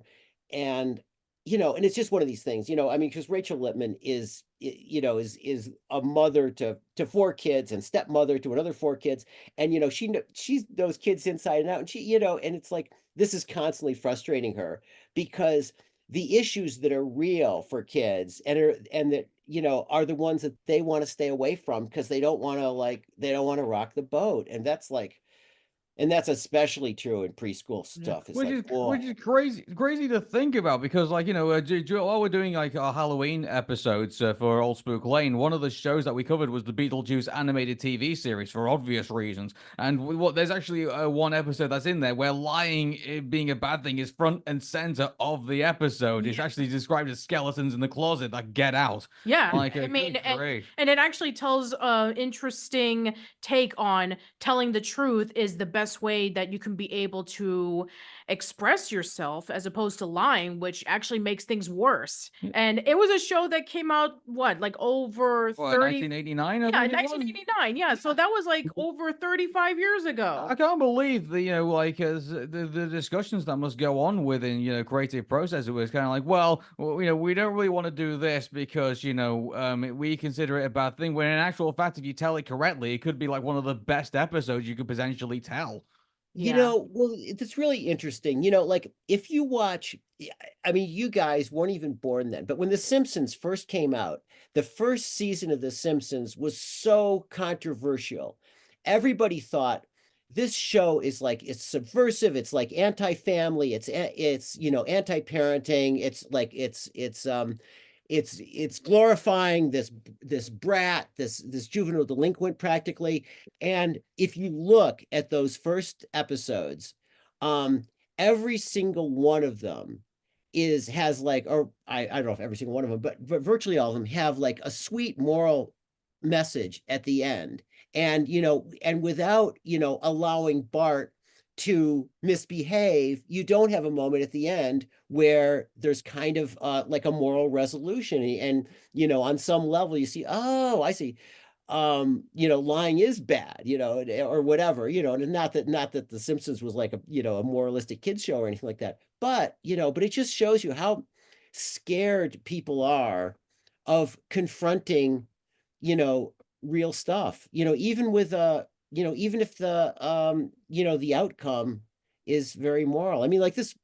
Speaker 3: And it's just one of these things, I mean, because Rachel Lippman is a mother to four kids and stepmother to another four kids, and she's those kids inside and out, and and it's like this is constantly frustrating her because the issues that are real for kids and that are the ones that they want to stay away from because they don't want to rock the boat, and that's especially true in preschool
Speaker 2: Yeah,
Speaker 3: stuff. It's
Speaker 2: which
Speaker 3: like,
Speaker 2: is
Speaker 3: oh,
Speaker 2: which is crazy to think about because, like, while we're doing like our Halloween episodes for Old Spook Lane, one of the shows that we covered was the Beetlejuice animated TV series for obvious reasons. And there's actually one episode that's in there where lying being a bad thing is front and center of the episode. It's actually described as skeletons in the closet that get out.
Speaker 1: Yeah,
Speaker 2: Like,
Speaker 1: I mean,
Speaker 2: good grief.
Speaker 1: and it actually tells a interesting take on telling the truth is the best way that you can be able to express yourself as opposed to lying, which actually makes things worse. And it was a show that came out what, like over
Speaker 2: What,
Speaker 1: 30,
Speaker 2: 1989, I
Speaker 1: yeah,
Speaker 2: think it was?
Speaker 1: 1989. Yeah, so that was like over 35 years ago.
Speaker 2: I can't believe the like as the discussions that must go on within creative process. It was kind of like, well, we don't really want to do this because we consider it a bad thing. When in actual fact, if you tell it correctly, it could be like one of the best episodes you could potentially tell.
Speaker 1: Yeah.
Speaker 3: Well, it's really interesting. Like if you watch, I mean, you guys weren't even born then, but when The Simpsons first came out, the first season of The Simpsons was so controversial. Everybody thought this show is like, it's subversive, it's like anti-family, it's, you know, anti-parenting, it's like it's glorifying this brat, this juvenile delinquent practically. And if you look at those first episodes, um every single one of them has like, or I don't know if every single one of them, but virtually all of them have like a sweet moral message at the end. And, you know, and without, you know, allowing Bart to misbehave, you don't have a moment at the end where there's kind of like a moral resolution. And, you know, on some level you see, oh, I see, you know, lying is bad, you know, or whatever, you know. And not that the Simpsons was like a, you know, a moralistic kids show or anything like that, but, you know, but it just shows you how scared people are of confronting, you know, real stuff, you know, even with you know, even if the you know, the outcome is very moral. I mean, like this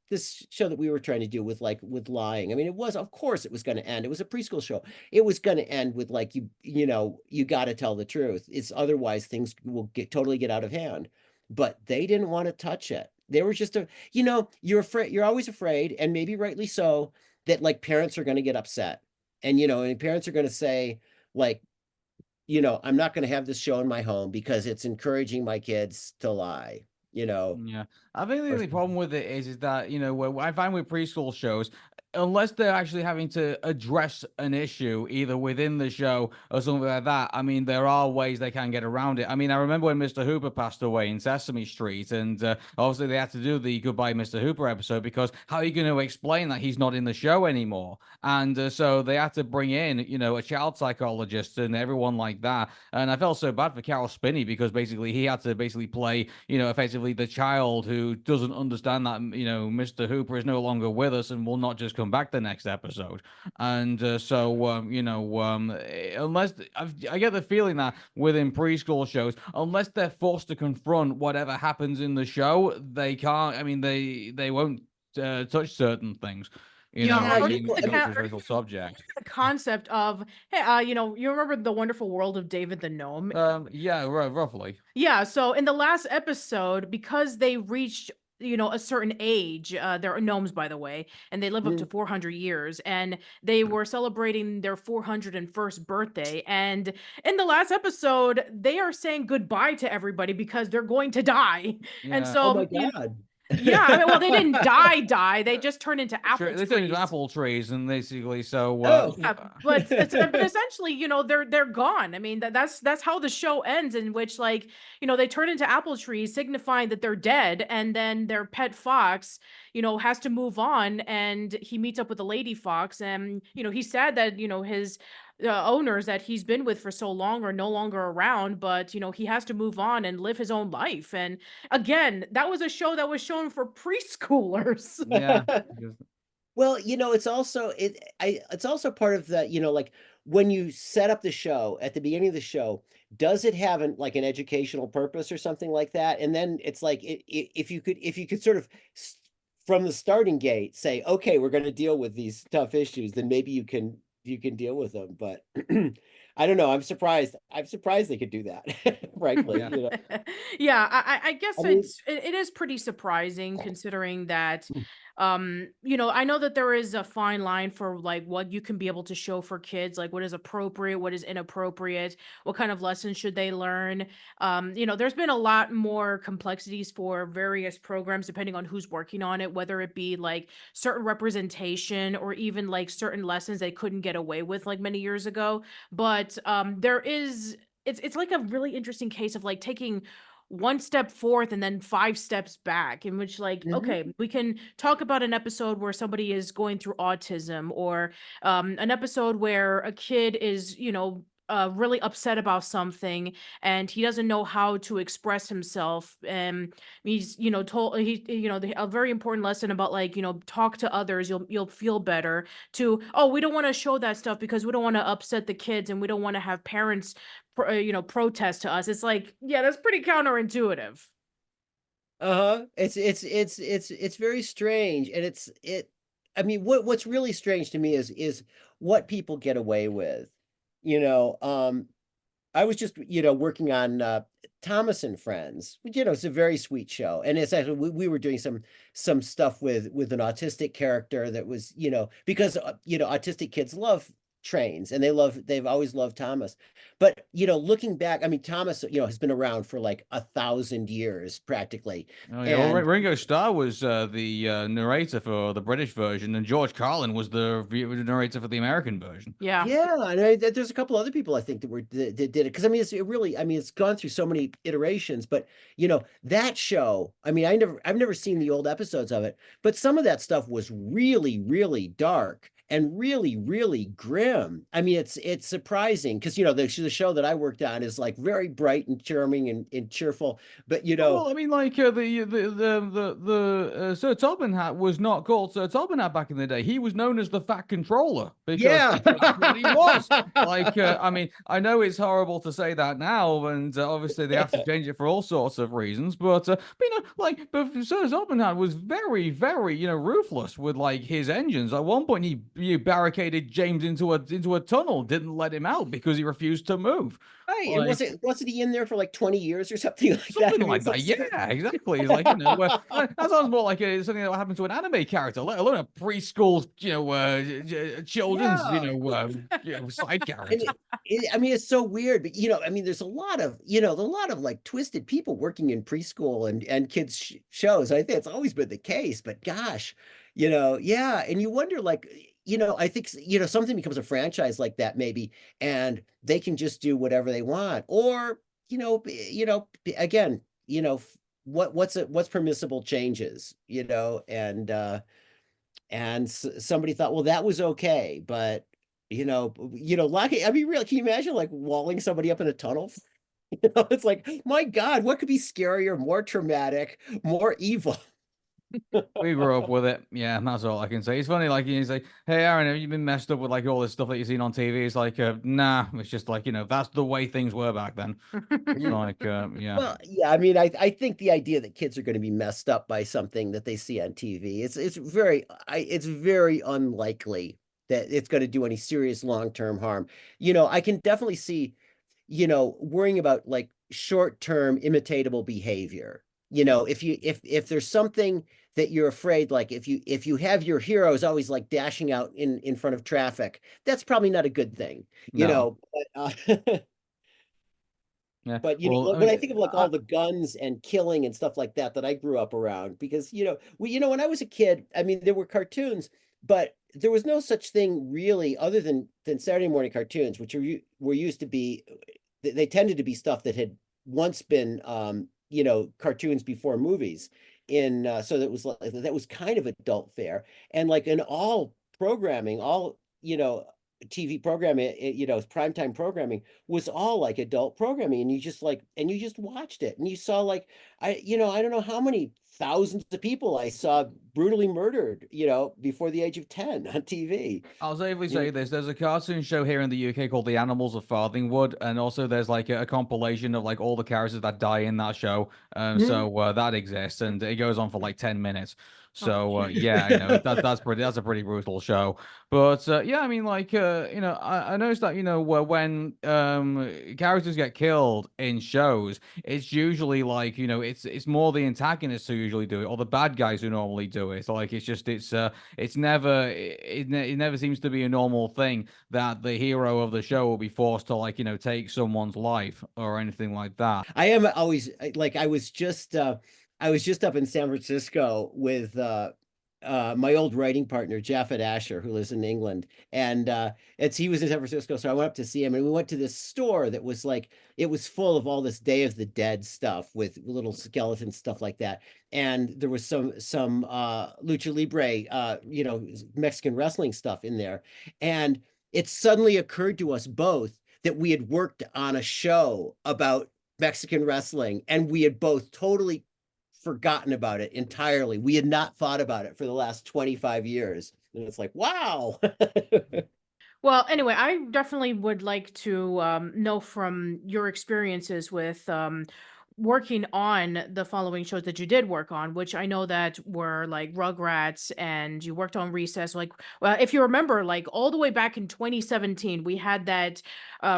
Speaker 3: show that we were trying to do with, like, with lying, I mean, it was, of course it was going to end, it was a preschool show, it was going to end with like, you know, you got to tell the truth, it's otherwise things will totally get out of hand. But they didn't want to touch it. They were just a, you know, you're afraid, you're always afraid, and maybe rightly so, that like parents are going to get upset. And, you know, and parents are going to say, like, you know, I'm not going to have this show in my home because it's encouraging my kids to lie, you know.
Speaker 2: Yeah, I think the
Speaker 3: Or
Speaker 2: only problem with it is that, you know, what I find with preschool shows, unless they're actually having to address an issue either within the show or something like that, I mean, there are ways they can get around it. I mean, I remember when Mr. Hooper passed away in Sesame Street, and obviously they had to do the Goodbye Mr. Hooper episode, because how are you going to explain that he's not in the show anymore? And so they had to bring in, you know, a child psychologist and everyone like that. And I felt so bad for Carol Spinney, because basically he had to basically play, you know, effectively the child who doesn't understand that, you know, Mr. Hooper is no longer with us and will not just come back the next episode. And you know, I get the feeling that within preschool shows, unless they're forced to confront whatever happens in the show, they can't. I mean, they won't touch certain things. You
Speaker 1: Yeah,
Speaker 2: know,
Speaker 3: yeah,
Speaker 1: or
Speaker 3: you
Speaker 2: any
Speaker 3: know, I mean,
Speaker 2: controversial subject.
Speaker 1: the concept of, hey, you know, you remember the Wonderful World of David the Gnome?
Speaker 2: Yeah, roughly.
Speaker 1: Yeah, so in the last episode, because they reached, you know, a certain age, they're gnomes, by the way, and they live up to
Speaker 3: mm,
Speaker 1: 400 years, and they were celebrating their 401st birthday. And in the last episode, they are saying goodbye to everybody because they're going to die. And
Speaker 2: Yeah.
Speaker 3: oh
Speaker 1: so,
Speaker 3: my God.
Speaker 1: yeah, I mean, well, they didn't die. They just turned into apple
Speaker 2: They turn into
Speaker 1: trees.
Speaker 2: apple trees, and basically, so
Speaker 3: Oh.
Speaker 1: Yeah, but but essentially, you know, they're gone. I mean, that's how the show ends, in which, like, you know, they turn into apple trees, signifying that they're dead, and then their pet fox, you know, has to move on, and he meets up with the lady fox, and you know, he's sad that, you know, his owners that he's been with for so long are no longer around, but you know, he has to move on and live his own life. And again, that was a show that was shown for preschoolers.
Speaker 2: yeah. Because-
Speaker 3: Well, you know, it's also part of the, you know, like when you set up the show at the beginning of the show, does it have like an educational purpose or something like that? And then it's like, if you could sort of from the starting gate say, okay, we're going to deal with these tough issues, then maybe you can deal with them. But I don't know. I'm surprised they could do that, frankly,
Speaker 2: yeah.
Speaker 3: you know.
Speaker 1: Yeah, I guess
Speaker 3: I mean,
Speaker 1: it is pretty surprising, considering that, you know, I know that there is a fine line for like what you can be able to show for kids, like what is appropriate, what is inappropriate, what kind of lessons should they learn. You know, there's been a lot more complexities for various programs depending on who's working on it, whether it be like certain representation or even like certain lessons they couldn't get away with like many years ago. But there is, it's like a really interesting case of like taking one step forth and then five steps back, in which, like,
Speaker 3: mhm.
Speaker 1: okay, we can talk about an episode where somebody is going through autism, or an episode where a kid is, you know, really upset about something and he doesn't know how to express himself, and he's, you know, told he, you know, a very important lesson about, like, you know, talk to others, you'll feel better, to, oh, we don't want to show that stuff because we don't want to upset the kids and we don't want to have parents you know, protest to us. It's like, yeah, that's pretty counterintuitive.
Speaker 3: Uh-huh. It's very strange, and I mean, what's really strange to me is what people get away with. You know, I was just, working on Thomas and Friends, which, it's a very sweet show. And it's actually we were doing some stuff with an autistic character that was, because autistic kids love trains and they've always loved Thomas. But looking back, I mean, Thomas, has been around for like 1,000 years practically.
Speaker 2: Oh yeah, well,
Speaker 3: And
Speaker 2: Ringo Starr was the narrator for the British version, and George Carlin was the narrator for the American version.
Speaker 1: Yeah.
Speaker 3: yeah, and there's a couple other people I think that did it, because I mean it's gone through so many iterations. But that show, I mean, I've never seen the old episodes of it, but some of that stuff was really really dark and really really grim. I mean, it's surprising because the show that I worked on is like very bright and charming and cheerful, but
Speaker 2: Well, I mean, like the Sir Topham Hatt was not called Sir Topham Hatt back in the day. He was known as the Fat Controller because
Speaker 3: yeah.
Speaker 2: that's what he was. Like, I mean, I know it's horrible to say that now, and obviously they have to change it for all sorts of reasons. But but Sir Topham Hatt was very, very, ruthless with like his engines. At one point, he barricaded James into a tunnel, didn't let him out because he refused to move.
Speaker 3: Right, and
Speaker 2: Like,
Speaker 3: wasn't he in there for like 20 years or something like that? I
Speaker 2: something
Speaker 3: mean,
Speaker 2: like
Speaker 3: it's
Speaker 2: that, yeah, exactly. It's like, that sounds more like something that would happen to an anime character, let alone a preschool, children's,
Speaker 3: yeah.
Speaker 2: side
Speaker 3: And
Speaker 2: character.
Speaker 3: I mean, it's so weird, but I mean, there's a lot of like twisted people working in preschool and kids shows. I think it's always been the case, but gosh, yeah. And you wonder, like, I think something becomes a franchise like that maybe, and they can just do whatever they want, or again, what's permissible changes, and somebody thought, well, that was okay, but lucky. I mean, really, can you imagine like walling somebody up in a tunnel? It's like, my God, what could be scarier, more traumatic, more evil?
Speaker 2: We grew up with it. Yeah, that's all I can say. It's funny, like, you say, hey, Aaron, have you been messed up with like all this stuff that you've seen on TV? It's like, nah, it's just like, that's the way things were back then. It's like, yeah.
Speaker 3: Well, yeah, I mean, I think the idea that kids are going to be messed up by something that they see on TV, it's very unlikely that it's going to do any serious long-term harm. I can definitely see, worrying about like short-term imitatable behavior. If there's something that you're afraid, like if you have your heroes always like dashing out in front of traffic, that's probably not a good thing,
Speaker 2: No. Yeah.
Speaker 3: but
Speaker 2: Well, I
Speaker 3: when I
Speaker 2: mean,
Speaker 3: think of like all the guns and killing and stuff like that I grew up around, because when I was a kid, I mean, there were cartoons, but there was no such thing really other than Saturday morning cartoons, which were used to be, they tended to be stuff that had once been cartoons before movies, so that was kind of adult fare. And like in all programming, all TV programming, primetime programming was all like adult programming, and you just watched it, and you saw like, I don't know how many thousands of people I saw brutally murdered, before the age of 10 on TV.
Speaker 2: I'll safely
Speaker 3: You
Speaker 2: say this. There's a cartoon show here in the UK called The Animals of Farthingwood, and also there's like a compilation of like all the characters that die in that show.
Speaker 3: know?
Speaker 2: So that exists, and it goes on for like 10 minutes.
Speaker 1: Oh,
Speaker 2: So
Speaker 1: geez.
Speaker 2: yeah, that's a pretty brutal show. But yeah, I mean, like I noticed that when characters get killed in shows, it's usually like it's more the antagonists who usually do it, or the bad guys who normally do it. So like it's never it never seems to be a normal thing that the hero of the show will be forced to like take someone's life or anything like that.
Speaker 3: I am always like, I was just up in San Francisco with my old writing partner Japheth Asher, who lives in England, and he was in San Francisco, so I went up to see him, and we went to this store that was like, it was full of all this Day of the Dead stuff with little skeletons, stuff like that, and there was some lucha libre, Mexican wrestling stuff in there, and it suddenly occurred to us both that we had worked on a show about Mexican wrestling, and we had both totally forgotten about it entirely. We had not thought about it for the last 25 years. And it's like, wow.
Speaker 1: Well, anyway, I definitely would like to know from your experiences with working on the following shows that you did work on, which I know that were like Rugrats, and you worked on Recess. Like, well, if you remember, like all the way back in 2017, we had that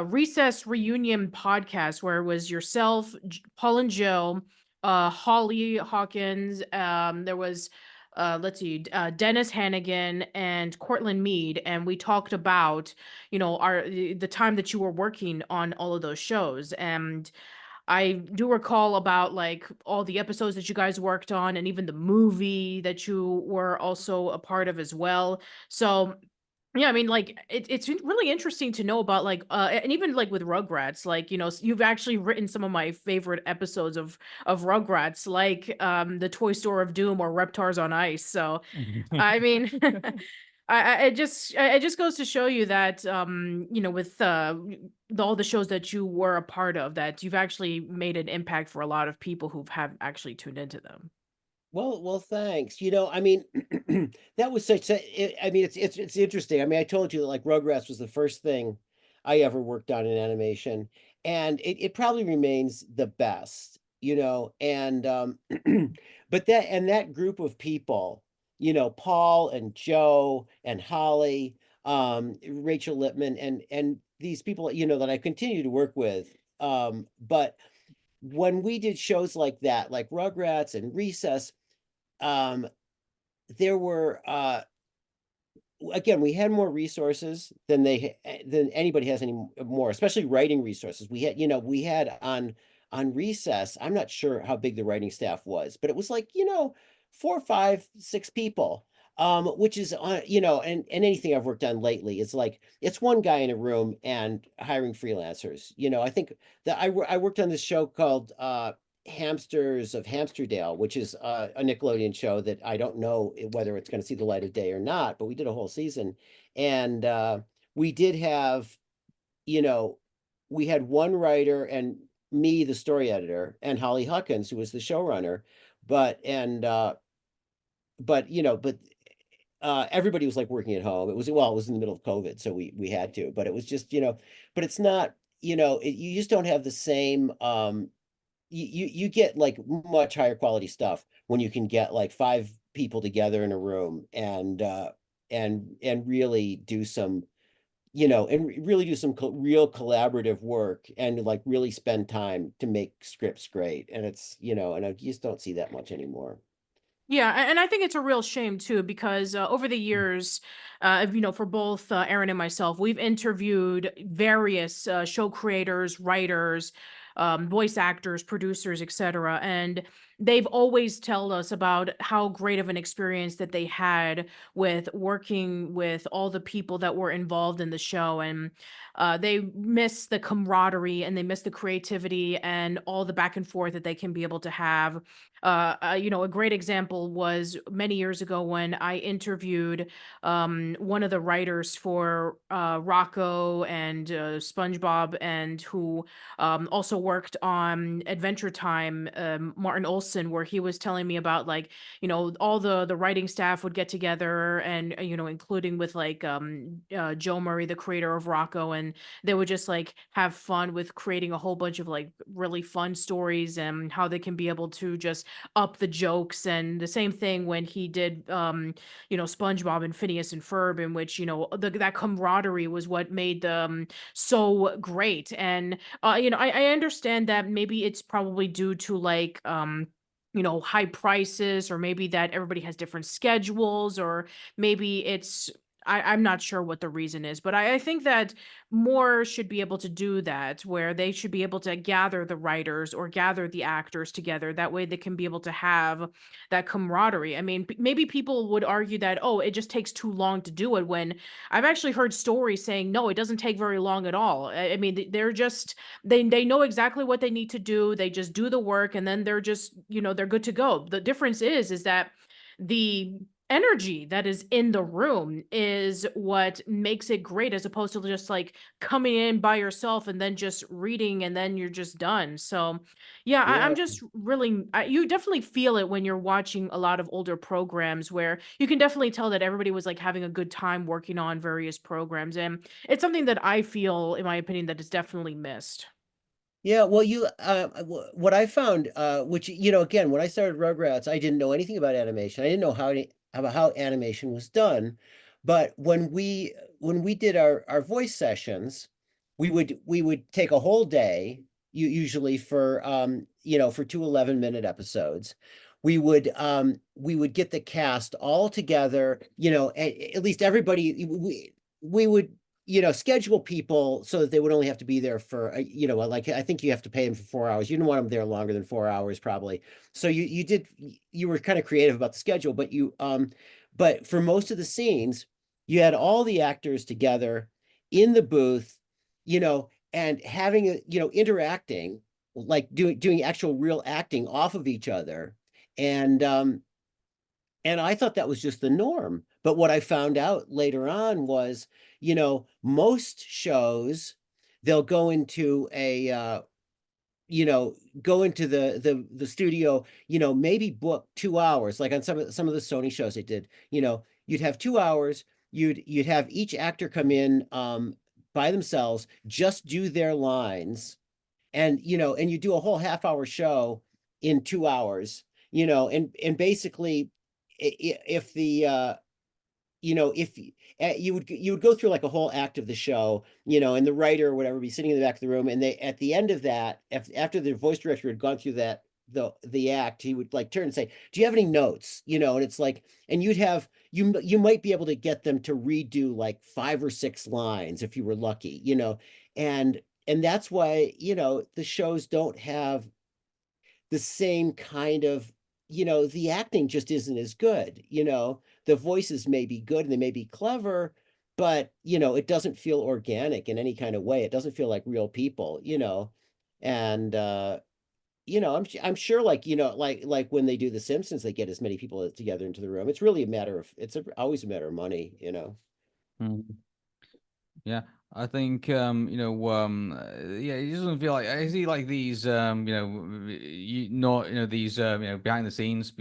Speaker 1: Recess reunion podcast where it was yourself, Paul and Joe, Holly Hawkins. There was. Let's see, Dennis Hannigan and Cortland Mead, and we talked about, the time that you were working on all of those shows. And I do recall about like all the episodes that you guys worked on, and even the movie that you were also a part of as well. So yeah, I mean, like it's really interesting to know about like and even like with Rugrats, like you've actually written some of my favorite episodes of Rugrats, like the Toy Store of Doom or Reptars on Ice. So I mean, it just goes to show you that with all the shows that you were a part of, that you've actually made an impact for a lot of people who've have actually tuned into them.
Speaker 3: Well, thanks. I mean, that was I mean, it's interesting. I mean, I told you that like Rugrats was the first thing I ever worked on in animation, and it probably remains the best, and but that group of people, Paul and Joe and Holly, Rachel Lippman, and these people, that I continue to work with, but when we did shows like that, like Rugrats and Recess, um, there were again, we had more resources than than anybody has more, especially writing resources. We had on Recess. I'm not sure how big the writing staff was, but it was like 4, 5, 6 people. Which is and anything I've worked on lately, it's like it's one guy in a room and hiring freelancers. I think that I worked on this show called Hamsters of Hamsterdale, which is a Nickelodeon show that I don't know whether it's going to see the light of day or not, but we did a whole season. And we did have, you know, we had one writer and me, the story editor, and Holly Huckins, who was the showrunner. But, and, but everybody was like working at home. It was in the middle of COVID, so we had to, but it was just, but it's not, you just don't have the same, you get like much higher quality stuff when you can get like 5 people together in a room and really do some really do some real collaborative work and like really spend time to make scripts great, and it's and I just don't see that much anymore.
Speaker 1: Yeah, and I think it's a real shame too, because over the years, for both Aaron and myself, we've interviewed various show creators, writers, voice actors, producers, etc., and they've always told us about how great of an experience that they had with working with all the people that were involved in the show, and they miss the camaraderie and they miss the creativity and all the back and forth that they can be able to have. A great example was many years ago when I interviewed one of the writers for Rocco and SpongeBob, and who also worked on Adventure Time, Martin Olson, where he was telling me about like, all the writing staff would get together, and including with like Joe Murray, the creator of Rocco, and they would just like have fun with creating a whole bunch of like really fun stories, and how they can be able to just up the jokes. And the same thing when he did SpongeBob and Phineas and Ferb, in which that camaraderie was what made them so great. And I understand that maybe it's probably due to like high prices, or maybe that everybody has different schedules, or maybe it's I'm not sure what the reason is, but I think that more should be able to do that, where they should be able to gather the writers or gather the actors together. That way they can be able to have that camaraderie. I mean, maybe people would argue that, oh, it just takes too long to do it, when I've actually heard stories saying, no, it doesn't take very long at all. I mean, they're just, they know exactly what they need to do. They just do the work, and then they're just, they're good to go. The difference is that the energy that is in the room is what makes it great, as opposed to just like coming in by yourself and then just reading and then you're just done. So yeah,
Speaker 3: Yeah.
Speaker 1: I'm just really you definitely feel it when you're watching a lot of older programs, where you can definitely tell that everybody was like having a good time working on various programs, and it's something that I feel, in my opinion, that is definitely missed.
Speaker 3: Yeah, well, what I found, which again, when I started Rugrats, I didn't know anything about animation. I didn't know about how animation was done. But when we did our voice sessions, we would take a whole day, usually for 2 11-minute episodes. We would get the cast all together, at least everybody. We would schedule people so that they would only have to be there for, like I think you have to pay them for 4 hours. You didn't want them there longer than 4 hours, probably. So you were kind of creative about the schedule, but for most of the scenes, you had all the actors together in the booth, and having interacting, like doing actual real acting off of each other. And I thought that was just the norm. But what I found out later on was, most shows, they'll go into the studio, maybe book 2 hours, like on some of the Sony shows they did. You'd have 2 hours, you'd have each actor come in by themselves, just do their lines, and you do a whole half-hour show in 2 hours, and basically, if the if you would go through like a whole act of the show, and the writer or whatever would be sitting in the back of the room, and they at the end of that, after the voice director had gone through the act, he would like turn and say, "Do you have any notes?" And it's like, and you might be able to get them to redo like 5 or 6 lines if you were lucky, and that's why the shows don't have the same kind of, the acting just isn't as good. The voices may be good and they may be clever, but it doesn't feel organic in any kind of way. It doesn't feel like real people, and I'm sure, like, like when they do The Simpsons, they get as many people together into the room. It's really always a matter of money.
Speaker 2: Mhm. Yeah, I think yeah, it doesn't feel like I see like these these behind the scenes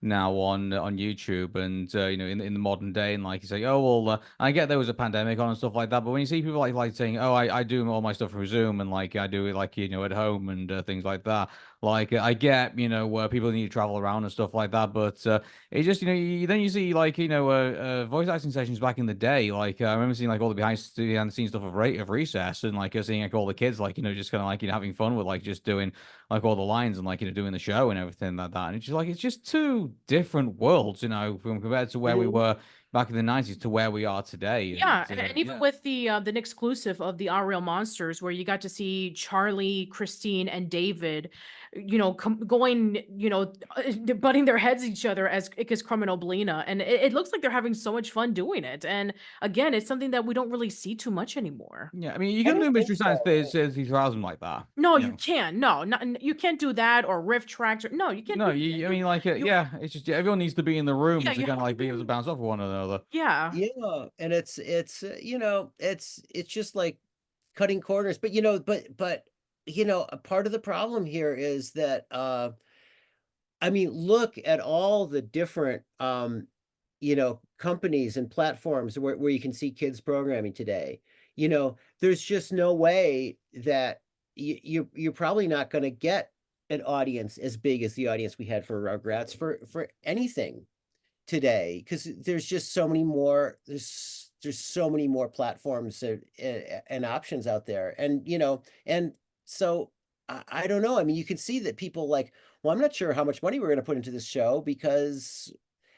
Speaker 2: now on YouTube and in the modern day, and like you say, oh well, I get there was a pandemic on and stuff like that, but when you see people like saying, oh, I do all my stuff through Zoom and like I do it like at home and things like that, like I get where people need to travel around and stuff like that, but it just then you see like voice acting sessions back in the day. Like I remember seeing like all the behind the scenes stuff of Recess, and like seeing like all the kids like just kind of like having fun with like just doing like all the lines and like doing the show and everything like that. And it's just two different worlds, from compared to where we
Speaker 3: Mhm.
Speaker 2: were back in the '90s to where we are today.
Speaker 1: Yeah,
Speaker 2: And
Speaker 1: and even
Speaker 2: yeah.
Speaker 1: with the Nick exclusive of the Our Real Monsters, where you got to see Charlie, Christine, and David, going, butting their heads at each other as Ickis Crumb and Oblina, and it looks like they're having so much fun doing it. And again, it's something that we don't really see too much anymore.
Speaker 2: Yeah, I mean, you
Speaker 3: I
Speaker 2: can
Speaker 3: don't
Speaker 2: do
Speaker 3: think
Speaker 2: Mystery Science
Speaker 3: so.
Speaker 2: 3000 like that.
Speaker 1: No,
Speaker 2: You
Speaker 1: you
Speaker 2: know.
Speaker 1: can't. No, not, you can't do that or riff tracks. Or no, you can't
Speaker 2: No,
Speaker 1: do.
Speaker 2: I mean, like,
Speaker 1: You,
Speaker 2: yeah, it's just everyone needs to be in the room
Speaker 1: yeah,
Speaker 2: to
Speaker 1: you
Speaker 2: kind of
Speaker 1: have
Speaker 2: like be able to
Speaker 1: to.
Speaker 2: bounce off one another.
Speaker 1: Yeah.
Speaker 3: Yeah, and it's just like cutting corners. But a part of the problem here is that I mean, look at all the different companies and platforms where you can see kids programming today. There's just no way that you're probably not going to get an audience as big as the audience we had for Rugrats for anything today, because there's just so many more there's so many more platforms and options out there, and so I don't know. I mean, you can see that people like, well, I'm not sure how much money we're going to put into this show, because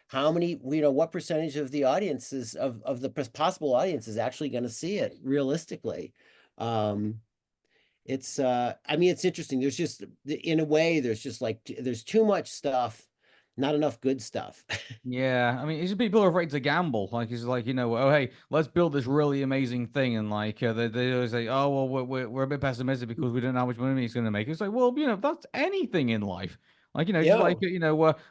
Speaker 3: how many, what percentage of the audiences of the possible audience is actually going to see it realistically. um I mean, it's interesting. There's just, in a way, there's just like there's too much stuff, not enough good stuff.
Speaker 2: Yeah, I mean, it's just people are afraid to gamble. Like, it's like, oh, hey, let's build this really amazing thing. And like, they always say, oh, well, we're a bit pessimistic because we don't know how much money it's going to make. It's like, well, that's anything in life. Like, just
Speaker 3: Yeah.
Speaker 2: like,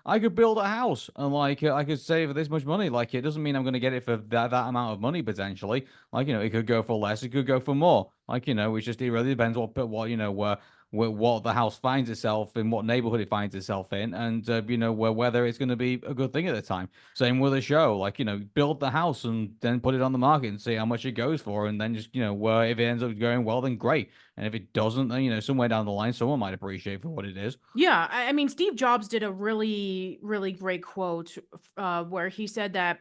Speaker 2: I could build a house and like, I could save this much money. Like, it doesn't mean I'm going to get it for that amount of money potentially. Like, it could go for less, it could go for more. Like, it really depends what what the house finds itself in, what neighborhood it finds itself in, and whether it's going to be a good thing at the time. Same with a show, like build the house and then put it on the market and see how much it goes for, and then just if it ends up going well, then great, and if it doesn't, then somewhere down the line, someone might appreciate for what it is.
Speaker 1: Yeah, I mean, Steve Jobs did a really, really great quote where he said that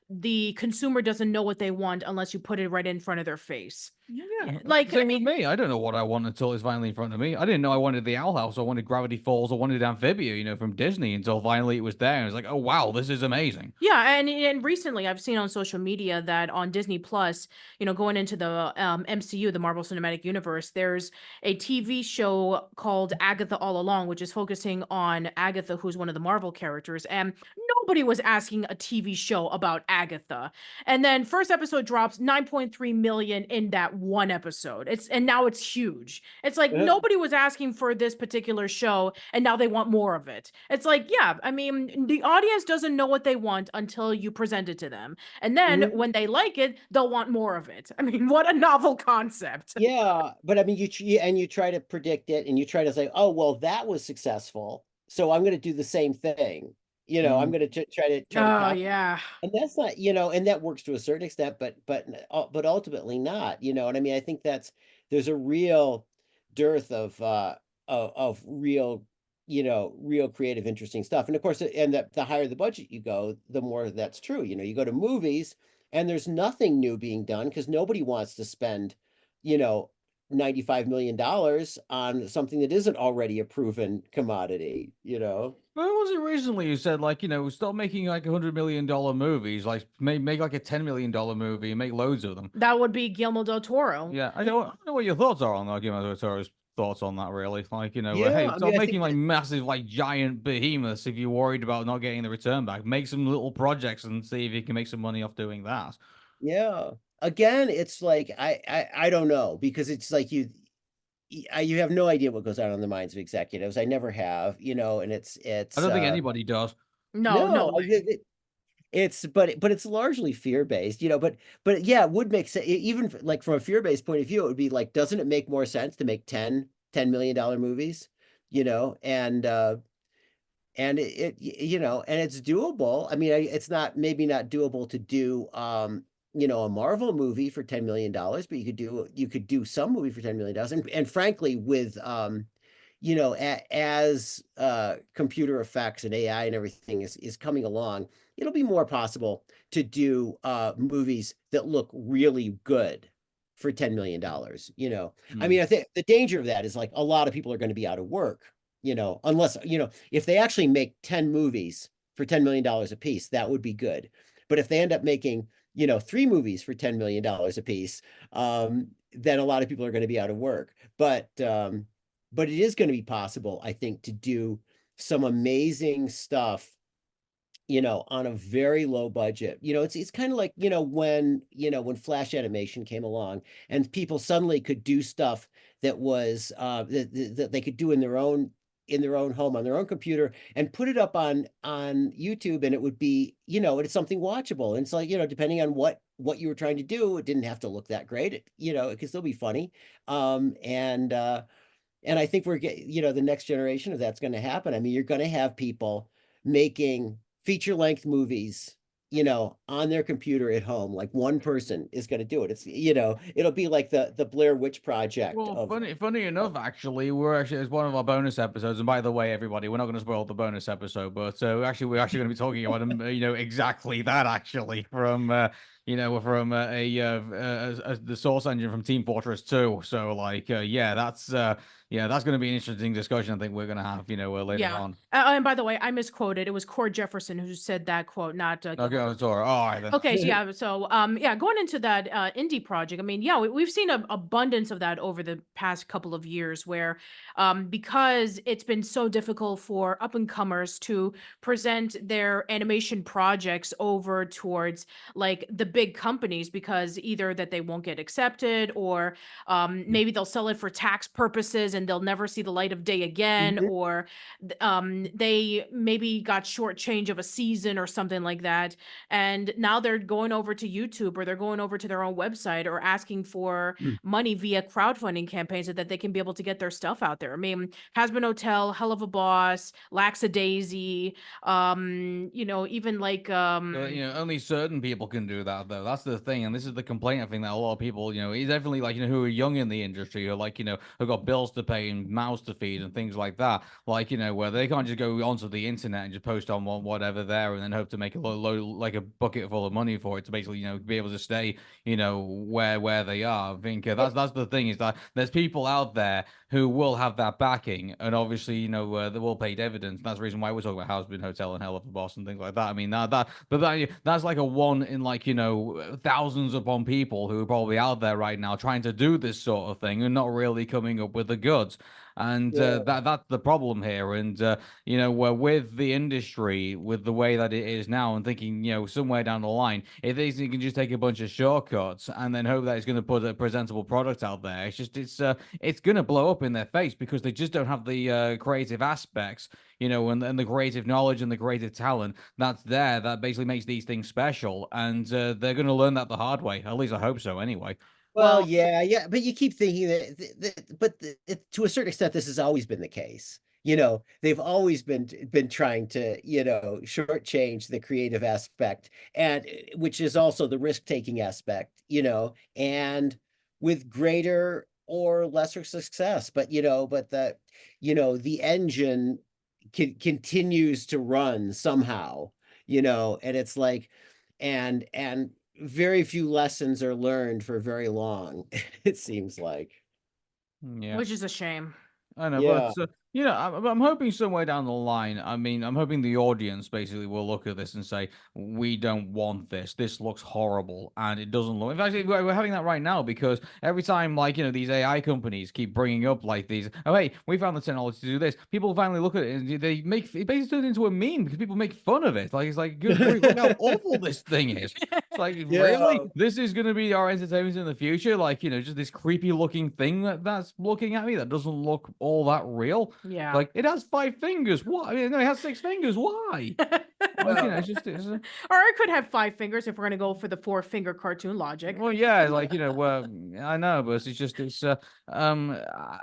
Speaker 1: the consumer doesn't know what they want unless you put it right in front of their face.
Speaker 2: Yeah,
Speaker 1: Like,
Speaker 2: same with me. I don't know what I want until it's finally in front of me. I didn't know I wanted the Owl House, I wanted Gravity Falls, I wanted Amphibia, from Disney, until finally it was there, and I was like, oh wow, this is amazing.
Speaker 1: yeah, and recently I've seen on social media that on Disney Plus, going into the MCU, the Marvel Cinematic Universe, there's a TV show called Agatha All Along, which is focusing on Agatha, who's one of the Marvel characters, and nobody was asking a TV show about Agatha. And then first episode drops 9.3 million in that one episode. And now it's huge. It's like nobody was asking for this particular show, and now they want more of it. It's like, yeah, I mean, the audience doesn't know what they want until you present it to them. And then
Speaker 3: Mhm.
Speaker 1: when they like it, they'll want more of it. I mean, what a novel concept.
Speaker 3: Yeah, but I mean, you try to predict it, and you try to say, "Oh, well, that was successful, so I'm going to do the same thing." I'm
Speaker 2: Mm.
Speaker 3: going to try to
Speaker 1: Oh,
Speaker 3: copy,
Speaker 1: yeah.
Speaker 3: and that's not, and that works to a certain extent, but ultimately not. And I mean, I think there's a real dearth of real, real creative, interesting stuff, and of course, and the higher the budget you go, the more that's true. You go to movies, and there's nothing new being done because nobody wants to spend you know, $95 million on something that isn't already a proven commodity.
Speaker 2: Where was it recently you said, like, stop making like $100 million movies, like make like a $10 million movie and make loads of them?
Speaker 1: That would be Guillermo del Toro.
Speaker 2: Yeah, I don't know what your thoughts are on that. Guillermo del Toro's thoughts on that, really. Like,
Speaker 3: Yeah,
Speaker 2: hey,
Speaker 3: I
Speaker 2: stop
Speaker 3: mean, I
Speaker 2: making
Speaker 3: think
Speaker 2: like
Speaker 3: that
Speaker 2: massive, like giant behemoths if you're worried about not getting the return back. Make some little projects and see if you can make some money off doing that.
Speaker 3: yeah. Again, it's like I don't know because it's like you have no idea what goes on in the minds of executives. I never have, and it's
Speaker 2: I
Speaker 3: it's
Speaker 2: don't think anybody does.
Speaker 1: No, no
Speaker 3: no,
Speaker 1: way.
Speaker 3: it's but it's largely fear-based, but yeah, it would make sense even like from a fear-based point of view, it would be like, doesn't it make more sense to make $10 million movies? And and it's doable. I mean, it's not maybe not doable to do a Marvel movie for $10 million, but you could do some movie for $10 million. And frankly, with as computer effects and AI and everything is coming along, it'll be more possible to do movies that look really good for $10 million. I
Speaker 2: Hmm.
Speaker 3: mean, I think the danger of that is like a lot of people are going to be out of work, unless, if they actually make 10 movies for $10 million a piece, that would be good. But if they end up making, three movies for $10 million a piece, then a lot of people are going to be out of work. But it is going to be possible, I think, to do some amazing stuff, on a very low budget. It's kind of like, when Flash animation came along and people suddenly could do stuff that was that they could do in their own home on their own computer and put it up on YouTube, and it would be, it's something watchable. And it's like, depending on what you were trying to do, it didn't have to look that great. It could still be funny. And I think the next generation of that's going to happen. I mean, you're going to have people making feature length movies, on their computer at home. Like one person is going to do it. It'll be like the Blair Witch Project
Speaker 2: Well,
Speaker 3: of,
Speaker 2: funny enough, actually, it's one of our bonus episodes. And by the way, everybody, we're not going to spoil the bonus episode, but we're actually going to be talking about exactly that, actually, from the source engine from Team Fortress 2. So, like, that's going to be an interesting discussion. I think we're going to have, later
Speaker 1: Yeah.
Speaker 2: on.
Speaker 1: And by the way, I misquoted. It was Cord Jefferson who said that quote, not
Speaker 2: Okay,
Speaker 1: Guillermo.
Speaker 2: all right then.
Speaker 1: Okay, so yeah, yeah, going into that indie project, I mean, yeah, we've seen an abundance of that over the past couple of years, where because it's been so difficult for up and comers to present their animation projects over towards like the big companies because either that they won't get accepted, or maybe they'll sell it for tax purposes and they'll never see the light of day again,
Speaker 3: Mhm.
Speaker 1: or they maybe got short change of a season or something like that, and now they're going over to YouTube, or they're going over to their own website, or asking for
Speaker 3: Mm.
Speaker 1: money via crowdfunding campaigns so that they can be able to get their stuff out there. I mean, Hasbin Hotel, Hell of a Boss, Laxadaisy, even like
Speaker 2: But, only certain people can do that, though. That's the thing, and this is the complaint I think that a lot of people, definitely like, who are young in the industry, or like, who've got bills to pay and mouths to feed and things like that. Like, where they can't just go onto the internet and just post on whatever there and then hope to make a like a bucket full of money for it to basically, be able to stay, where they are. I think that's the thing, is that there's people out there who will have that backing, and obviously, they will pay dividends. That's the reason why we're talking about Housebin Hotel and Hell of a Boss and things like that. I mean, that's like a one in, like, thousands upon people who are probably out there right now trying to do this sort of thing and not really coming up with the goods. And
Speaker 3: Yeah.
Speaker 2: that's the problem here. And with the industry, with the way that it is now, and thinking, somewhere down the line, if they can just take a bunch of shortcuts and then hope that it's going to put a presentable product out there, it's going to blow up in their face, because they just don't have the creative aspects, and the creative knowledge and the creative talent that's there, that basically makes these things special. And they're going to learn that the hard way. At least I hope so, anyway.
Speaker 3: Well,
Speaker 1: well,
Speaker 3: yeah, but you keep thinking to a certain extent, this has always been the case. They've always been trying to, shortchange the creative aspect, and which is also the risk-taking aspect, and with greater or lesser success. But the engine continues to run somehow, and it's like, and very few lessons are learned for very long, it seems like.
Speaker 2: Yeah.
Speaker 1: which is a shame.
Speaker 2: I know, but
Speaker 3: Yeah.
Speaker 2: I'm hoping somewhere down the line. I mean, I'm hoping the audience basically will look at this and say, "We don't want this. This looks horrible, and it doesn't look." In fact, we're having that right now, because every time, like, these AI companies keep bringing up like these, "Oh, hey, we found the technology to do this." People finally look at it and they make it basically turns into a meme, because people make fun of it. Like, it's like, good grief, look how awful this thing is. It's like,
Speaker 3: Yeah.
Speaker 2: really? This is going to be our entertainment in the future? Like, just this creepy looking thing that's looking at me that doesn't look all that real?
Speaker 1: Yeah.
Speaker 2: Like, it has 5 fingers. What? I mean, no, it has 6 fingers. Why? Like,
Speaker 3: Yeah.
Speaker 1: Or I could have 5 fingers if we're gonna go for the four-finger cartoon logic.
Speaker 2: well, yeah, like, I know, but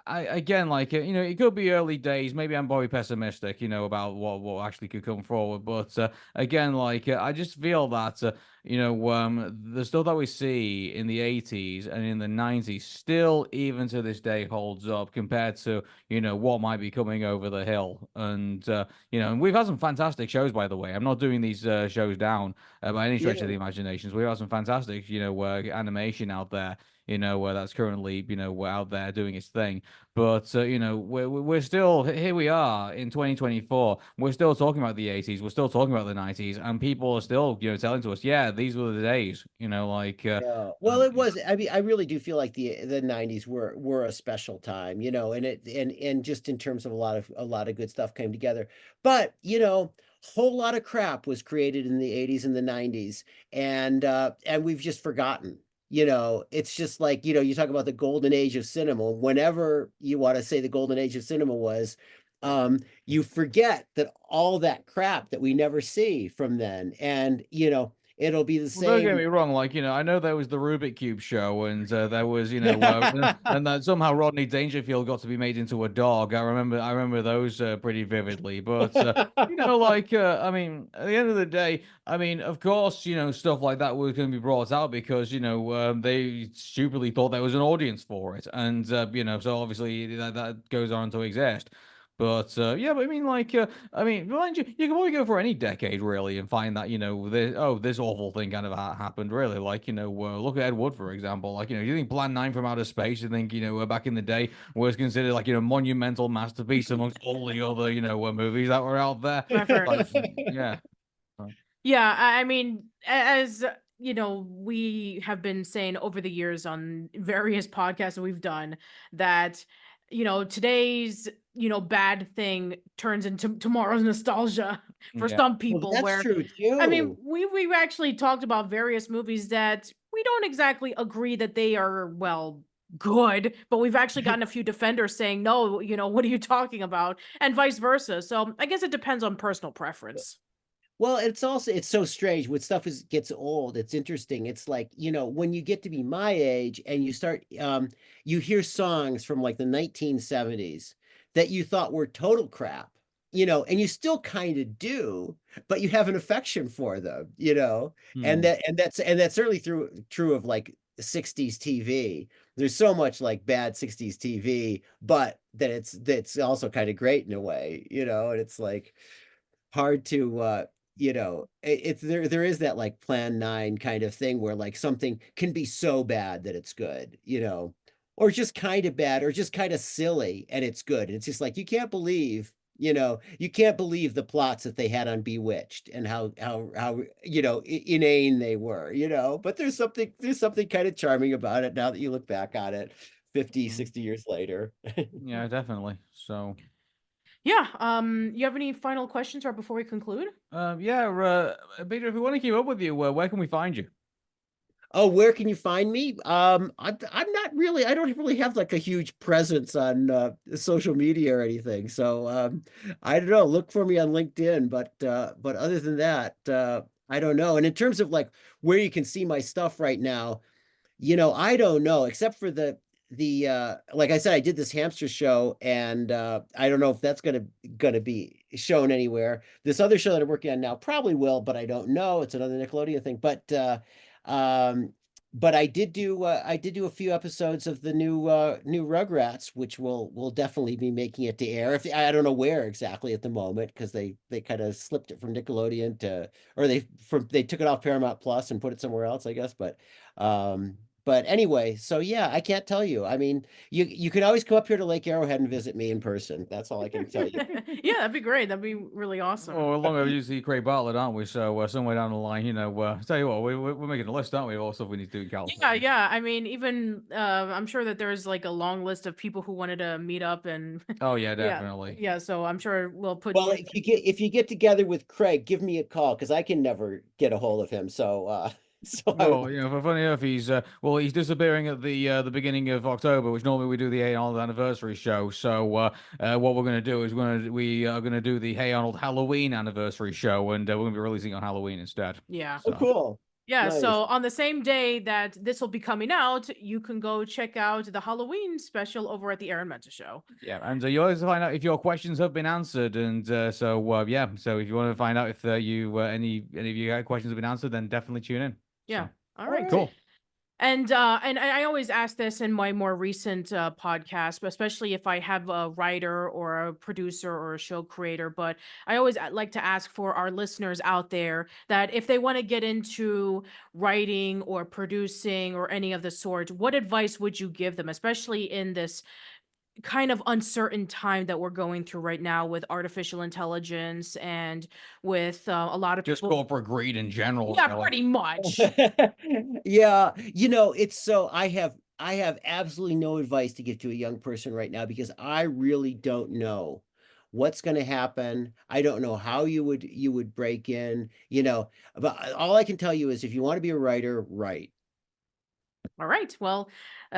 Speaker 2: again, like, it could be early days. Maybe I'm probably pessimistic, about what actually could come forward. But again, like, I just feel that, the stuff that we see in the 80s and in the 90s still, even to this day, holds up compared to, what might be coming over the hill. And, and we've had some fantastic shows, by the way. I'm not doing these shows down by any stretch of
Speaker 3: Yeah.
Speaker 2: the imaginations. We have some fantastic, animation out there, where that's currently, out there doing its thing. But we're still here. We are in 2024. We're still talking about the 80s. We're still talking about the 90s, and people are still, telling to us, yeah, these were the days. Like,
Speaker 3: Yeah. Well, it was. I mean, I really do feel like the 90s were a special time, and just in terms of a lot of good stuff came together. But, whole lot of crap was created in the 80s and the 90s, and we've just forgotten. It's just like, you talk about the golden age of cinema. Whenever you want to say the golden age of cinema was, you forget that all that crap that we never see from then. And, it'll be the
Speaker 2: Well, don't get
Speaker 3: same.
Speaker 2: me wrong. Like, I know there was the Rubik Cube show, and there was, and that somehow Rodney Dangerfield got to be made into a dog. I remember those pretty vividly. But like, I mean, at the end of the day, I mean, of course, stuff like that was going to be brought out because they stupidly thought there was an audience for it, and so obviously that goes on to exist. But yeah, but I mean, like, mind you, you can probably go for any decade really and find that this awful thing kind of happened really. Like, look at Ed Wood for example. Like, you think Plan 9 from Outer Space, you think back in the day was considered like monumental masterpiece amongst all the other movies that were out there.
Speaker 1: My friend.
Speaker 2: Like, yeah.
Speaker 1: Yeah, I mean, as we have been saying over the years on various podcasts that we've done, that today's, bad thing turns into tomorrow's nostalgia for
Speaker 2: Yeah.
Speaker 1: some
Speaker 3: Well,
Speaker 1: people
Speaker 3: that's
Speaker 1: where
Speaker 3: true
Speaker 1: I mean,
Speaker 3: too.
Speaker 1: we've actually talked about various movies that we don't exactly agree that they are, well, good, but we've actually gotten a few defenders saying, "No, what are you talking about?" and vice versa. So, I guess it depends on personal preference.
Speaker 3: Well, it's so strange when stuff gets old. It's interesting. It's like, when you get to be my age and you start you hear songs from like the 1970s that you thought were total crap, and you still kind of do, but you have an affection for them, and
Speaker 2: Hmm.
Speaker 3: that's certainly true of like 60s TV. There's so much like bad 60s TV, but that's also kind of great in a way, and it's like hard to it's there is that like plan 9 kind of thing where like something can be so bad that it's good, or just kind of bad or just kind of silly and it's good. And it's just like you can't believe the plots that they had on Bewitched and how inane they were, but there's something kind of charming about it now that you look back on it 50,
Speaker 2: Hmm.
Speaker 3: 60 years later.
Speaker 2: Yeah, definitely. So,
Speaker 1: Yeah, you have any final questions right before we conclude?
Speaker 2: yeah, Peter, if we want to keep up with you, where can we find you?
Speaker 3: Oh, where can you find me? I'm not really, I don't really have like a huge presence on social media or anything. So I don't know, look for me on LinkedIn, but other than that, I don't know. And in terms of like where you can see my stuff right now, I don't know, except for the like I said, I did this hamster show and I don't know if that's gonna be shown anywhere. This other show that I'm working on now probably will, but I don't know. It's another Nickelodeon thing. Um but I did do a few episodes of the new Rugrats, which will definitely be making it to air. If I don't know where exactly at the moment because they kind of slipped it from Nickelodeon to or they took it off Paramount Plus and put it somewhere else, I guess. Um, but anyway, so yeah, I can't tell you. I mean, you can always come up here to Lake Arrowhead and visit me in person. That's all I can tell you.
Speaker 1: Yeah, that'd be great. That'd be really awesome.
Speaker 2: Well, long overdue to see Craig Bartlett, aren't we? So somewhere down the line, tell you what, we're making a list, aren't we, of all stuff we need to do in
Speaker 1: Yeah,
Speaker 2: California?
Speaker 1: yeah. I mean, even I'm sure that there's like a long list of people who wanted to meet up and
Speaker 2: Oh yeah,
Speaker 1: yeah,
Speaker 2: definitely.
Speaker 1: yeah. So I'm sure we'll put
Speaker 3: Well,
Speaker 1: you.
Speaker 3: if you get together with Craig, give me a call because I can never get a hold of him. So so I
Speaker 2: Well, for funny enough, he's disappearing at the beginning of October, which normally we do the Hey Arnold anniversary show. So what we're gonna do is we are gonna do the Hey Arnold Halloween anniversary show, and we're gonna be releasing it on Halloween instead.
Speaker 1: Yeah.
Speaker 3: oh
Speaker 2: So
Speaker 3: cool.
Speaker 1: Yeah,
Speaker 3: Nice.
Speaker 1: so on the same day that this will be coming out, you can go check out the Halloween special over at the Aaron Mentor Show.
Speaker 2: yeah, and you'll always find out if your questions have been answered, and yeah, so if you want to find out if any of your questions have been answered, then definitely tune in.
Speaker 1: Yeah.
Speaker 2: So
Speaker 1: All
Speaker 3: All
Speaker 1: right.
Speaker 3: right.
Speaker 2: cool.
Speaker 1: And I always ask this in my more recent podcast, but especially if I have a writer or a producer or a show creator. But I always like to ask for our listeners out there that if they want to get into writing or producing or any of the sort, what advice would you give them, especially in this kind of uncertain time that we're going through right now with artificial intelligence and with a lot of
Speaker 2: Just
Speaker 1: people.
Speaker 2: corporate greed in general,
Speaker 1: Yeah,
Speaker 2: really.
Speaker 1: pretty much.
Speaker 3: Yeah, it's so I have absolutely no advice to give to a young person right now because I really don't know what's going to happen. I don't know how you would break in, but all I can tell you is if you want to be a writer, write.
Speaker 1: All right. Well,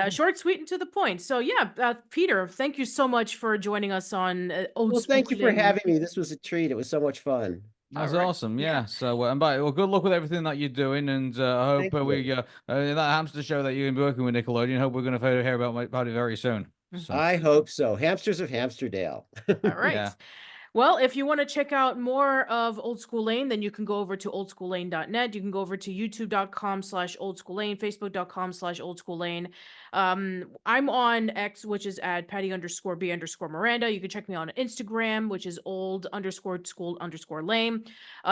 Speaker 1: short, sweet, and to the point. So, yeah, Peter, thank you so much for joining us on Old
Speaker 3: Well, thank you for
Speaker 1: Schooling.
Speaker 3: having me. This was a treat. It was so much fun.
Speaker 1: All
Speaker 2: That's
Speaker 1: right.
Speaker 2: awesome,
Speaker 1: Yeah.
Speaker 2: yeah. So, well, good luck with everything that you're doing, and I hope
Speaker 3: Thank you.
Speaker 2: that hamster show that you're gonna be working with Nickelodeon. Hope we're gonna hear about it very soon.
Speaker 1: Mm.
Speaker 2: So,
Speaker 3: I hope so. Hamsters of Hamsterdale.
Speaker 1: All right.
Speaker 2: yeah,
Speaker 1: Well, if you want to check out more of Old School Lane, then you can go over to oldschoollane.net. You can go over to youtube.com/oldschoollane, facebook.com/oldschoollane. I'm on X, which is at Patty_B_Miranda. You can check me on Instagram, which is old_school_lane.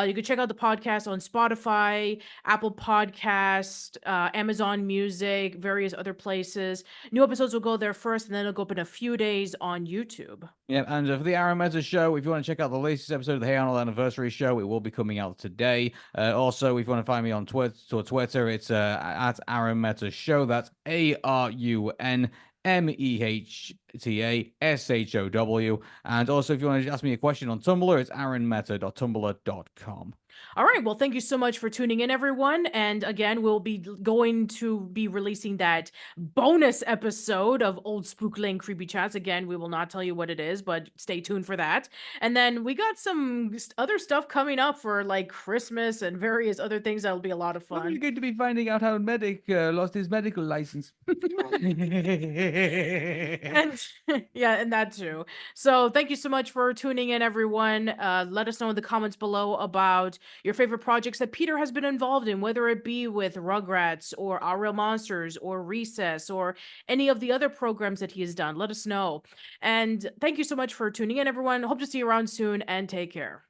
Speaker 1: You can check out the podcast on Spotify, Apple Podcast, Amazon Music, various other places. New episodes will go there first, and then it'll go up in a few days on YouTube.
Speaker 2: yeah. And for the Aaron Meta show, if you want to check out the latest episode of the Hey Arnold Anniversary show, it will be coming out today. Also, if you want to find me on Twitter, it's at Aaron Meta Show. That's ARUN MEHTASHOW. And also, if you want to ask me a question on Tumblr, it's aaronmeta.tumblr.com.
Speaker 1: All right. Well, thank you so much for tuning in, everyone. And again, we'll be going to be releasing that bonus episode of Old Spook Lane Creepy Chats. Again, we will not tell you what it is, but stay tuned for that. And then we got some other stuff coming up for like Christmas and various other things that'll be a lot of
Speaker 2: Well,
Speaker 1: fun.
Speaker 2: you're going to be finding out how Medic lost his medical license.
Speaker 1: And yeah, and that too. So thank you so much for tuning in, everyone. Let us know in the comments below about your favorite projects that Peter has been involved in, whether it be with Rugrats or Our Real Monsters or Recess or any of the other programs that he has done. Let us know. And thank you so much for tuning in, everyone. Hope to see you around soon, and take care.